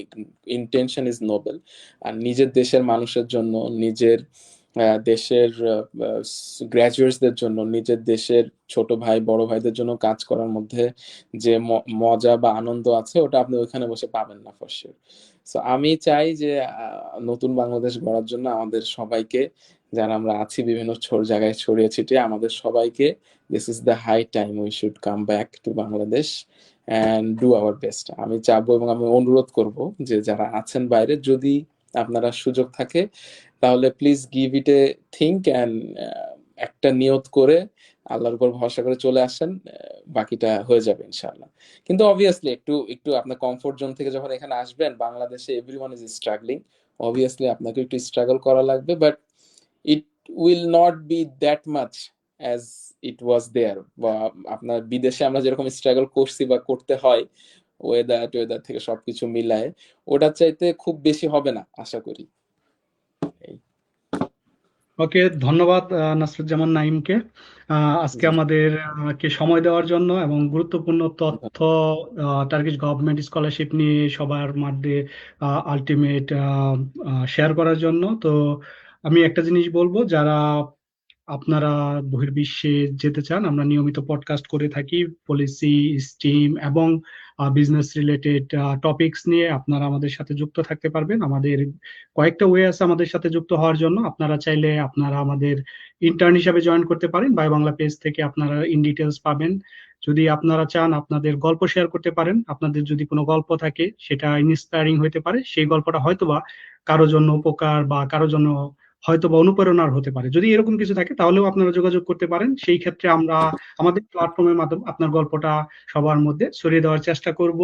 ইন্টেনশন ইজ নোবেল। আর নিজের দেশের মানুষের জন্য, নিজের দেশের গ্র্যাজুয়েটসদের জন্য, নিজের দেশের ছোট ভাই বড় ভাইদের জন্য কাজ করার মধ্যে যে মজা বা আনন্দ আছে, ওটা আপনি ওইখানে বসে পাবেন না ফর শিওর। সো আমি চাই যে নতুন বাংলাদেশ গড়ার জন্য আমাদের সবাইকে, যারা আমরা আছি বিভিন্ন জায়গায় ছড়িয়ে ছিটিয়ে, আমাদের সবাইকে this is the high time we should come back to Bangladesh and do our best. আমি চাবো এবং আমি অনুরোধ করব যে যারা আছেন বাইরে, যদি আপনারা সুযোগ থাকে তাহলে please give it A think and একটা নিয়ত করে আল্লাহর উপর ভরসা করে চলে আসেন, বাকিটা হয়ে যাবে ইনশাআল্লাহ। কিন্তু অবভিয়াসলি একটু একটু আপনার কমফোর্ট জোন থেকে যখন এখানে আসবেন, বাংলাদেশে এভরিওয়ান ইজ স্ট্রাগলিং, অবভিয়াসলি আপনাকে একটু স্ট্রাগল করা লাগবে, but it will not be that much as it was there. বা আপনার বিদেশে আমরা যেরকম স্ট্রাগল করছি বা করতে হয়, ওয়েদার থেকে সবকিছু মিলায়, ওটার চাইতে খুব বেশি হবে না আশা করি। ওকে, ধন্যবাদ নাসরুজ্জামান নাইমকে আজকে আমাদের কে সময় দেওয়ার জন্য এবং গুরুত্বপূর্ণ তথ্য টার্কিশ গভর্নমেন্ট স্কলারশিপ নিয়ে সবার মধ্যে আলটিমেট শেয়ার করার জন্য। তো আমি একটা জিনিস বলবো, যারা আপনারা বহির্বিশ্বে যেতে চান, আমরা নিয়মিত পডকাস্ট করে থাকি পলিসি, স্টিম এবং বিজনেস রিলেটেড টপিকস নিয়ে। আপনারা আমাদের সাথে যুক্ত থাকতে পারবেন। আমাদের কয়েকটা ওয়ে আছে আমাদের সাথে যুক্ত হওয়ার জন্য। আপনারা চাইলে আপনারা আমাদের ইন্টার্ন হিসাবে জয়েন করতে পারেন। বাই বাংলা পেজ থেকে আপনারা ইন ডিটেলস পাবেন। যদি আপনারা চান, আপনাদের গল্প শেয়ার করতে পারেন। আপনাদের যদি কোনো গল্প থাকে, সেটা ইন্সপায়ারিং হতে পারে, সেই গল্পটা হয়তোবা কারো জন্য উপকার বা কারো জন্য হয়তো বা অনুপ্রেরণার হতে পারে। যদি এরকম কিছু থাকে তাহলেও আপনারা যোগাযোগ করতে পারেন। সেই ক্ষেত্রে আমরা আমাদের প্ল্যাটফর্মের মাধ্যমে আপনার গল্পটা সবার মধ্যে ছড়িয়ে দেওয়ার চেষ্টা করব।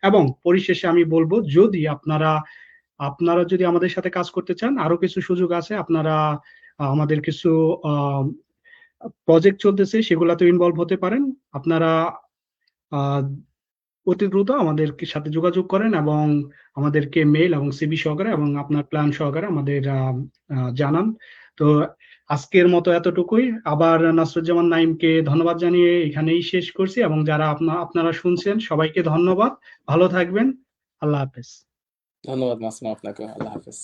এবং পরিশেষে আমি বলবো, যদি আপনারা আপনারা যদি আমাদের সাথে কাজ করতে চান, আরো কিছু সুযোগ আছে। আপনারা আমাদের কিছু প্রজেক্ট চলতেছে, সেগুলাতে ইনভলভ হতে পারেন। আপনারা আহ অতি দ্রুত আমাদের সাথে যোগাযোগ করেন এবং আমাদেরকে মেইল এবং সিভি সহকারে এবং আপনার প্ল্যান সহকারে আমাদের জানান। তো আজকের মতো এতটুকুই। আবার নাসরুজ্জামান নাইমকে ধন্যবাদ জানিয়ে এখানেই শেষ করছি, এবং যারা আপনারা শুনছেন সবাইকে ধন্যবাদ। ভালো থাকবেন। আল্লাহ হাফেজ। ধন্যবাদ মাসুম, আপনাকে। আল্লাহ হাফেজ।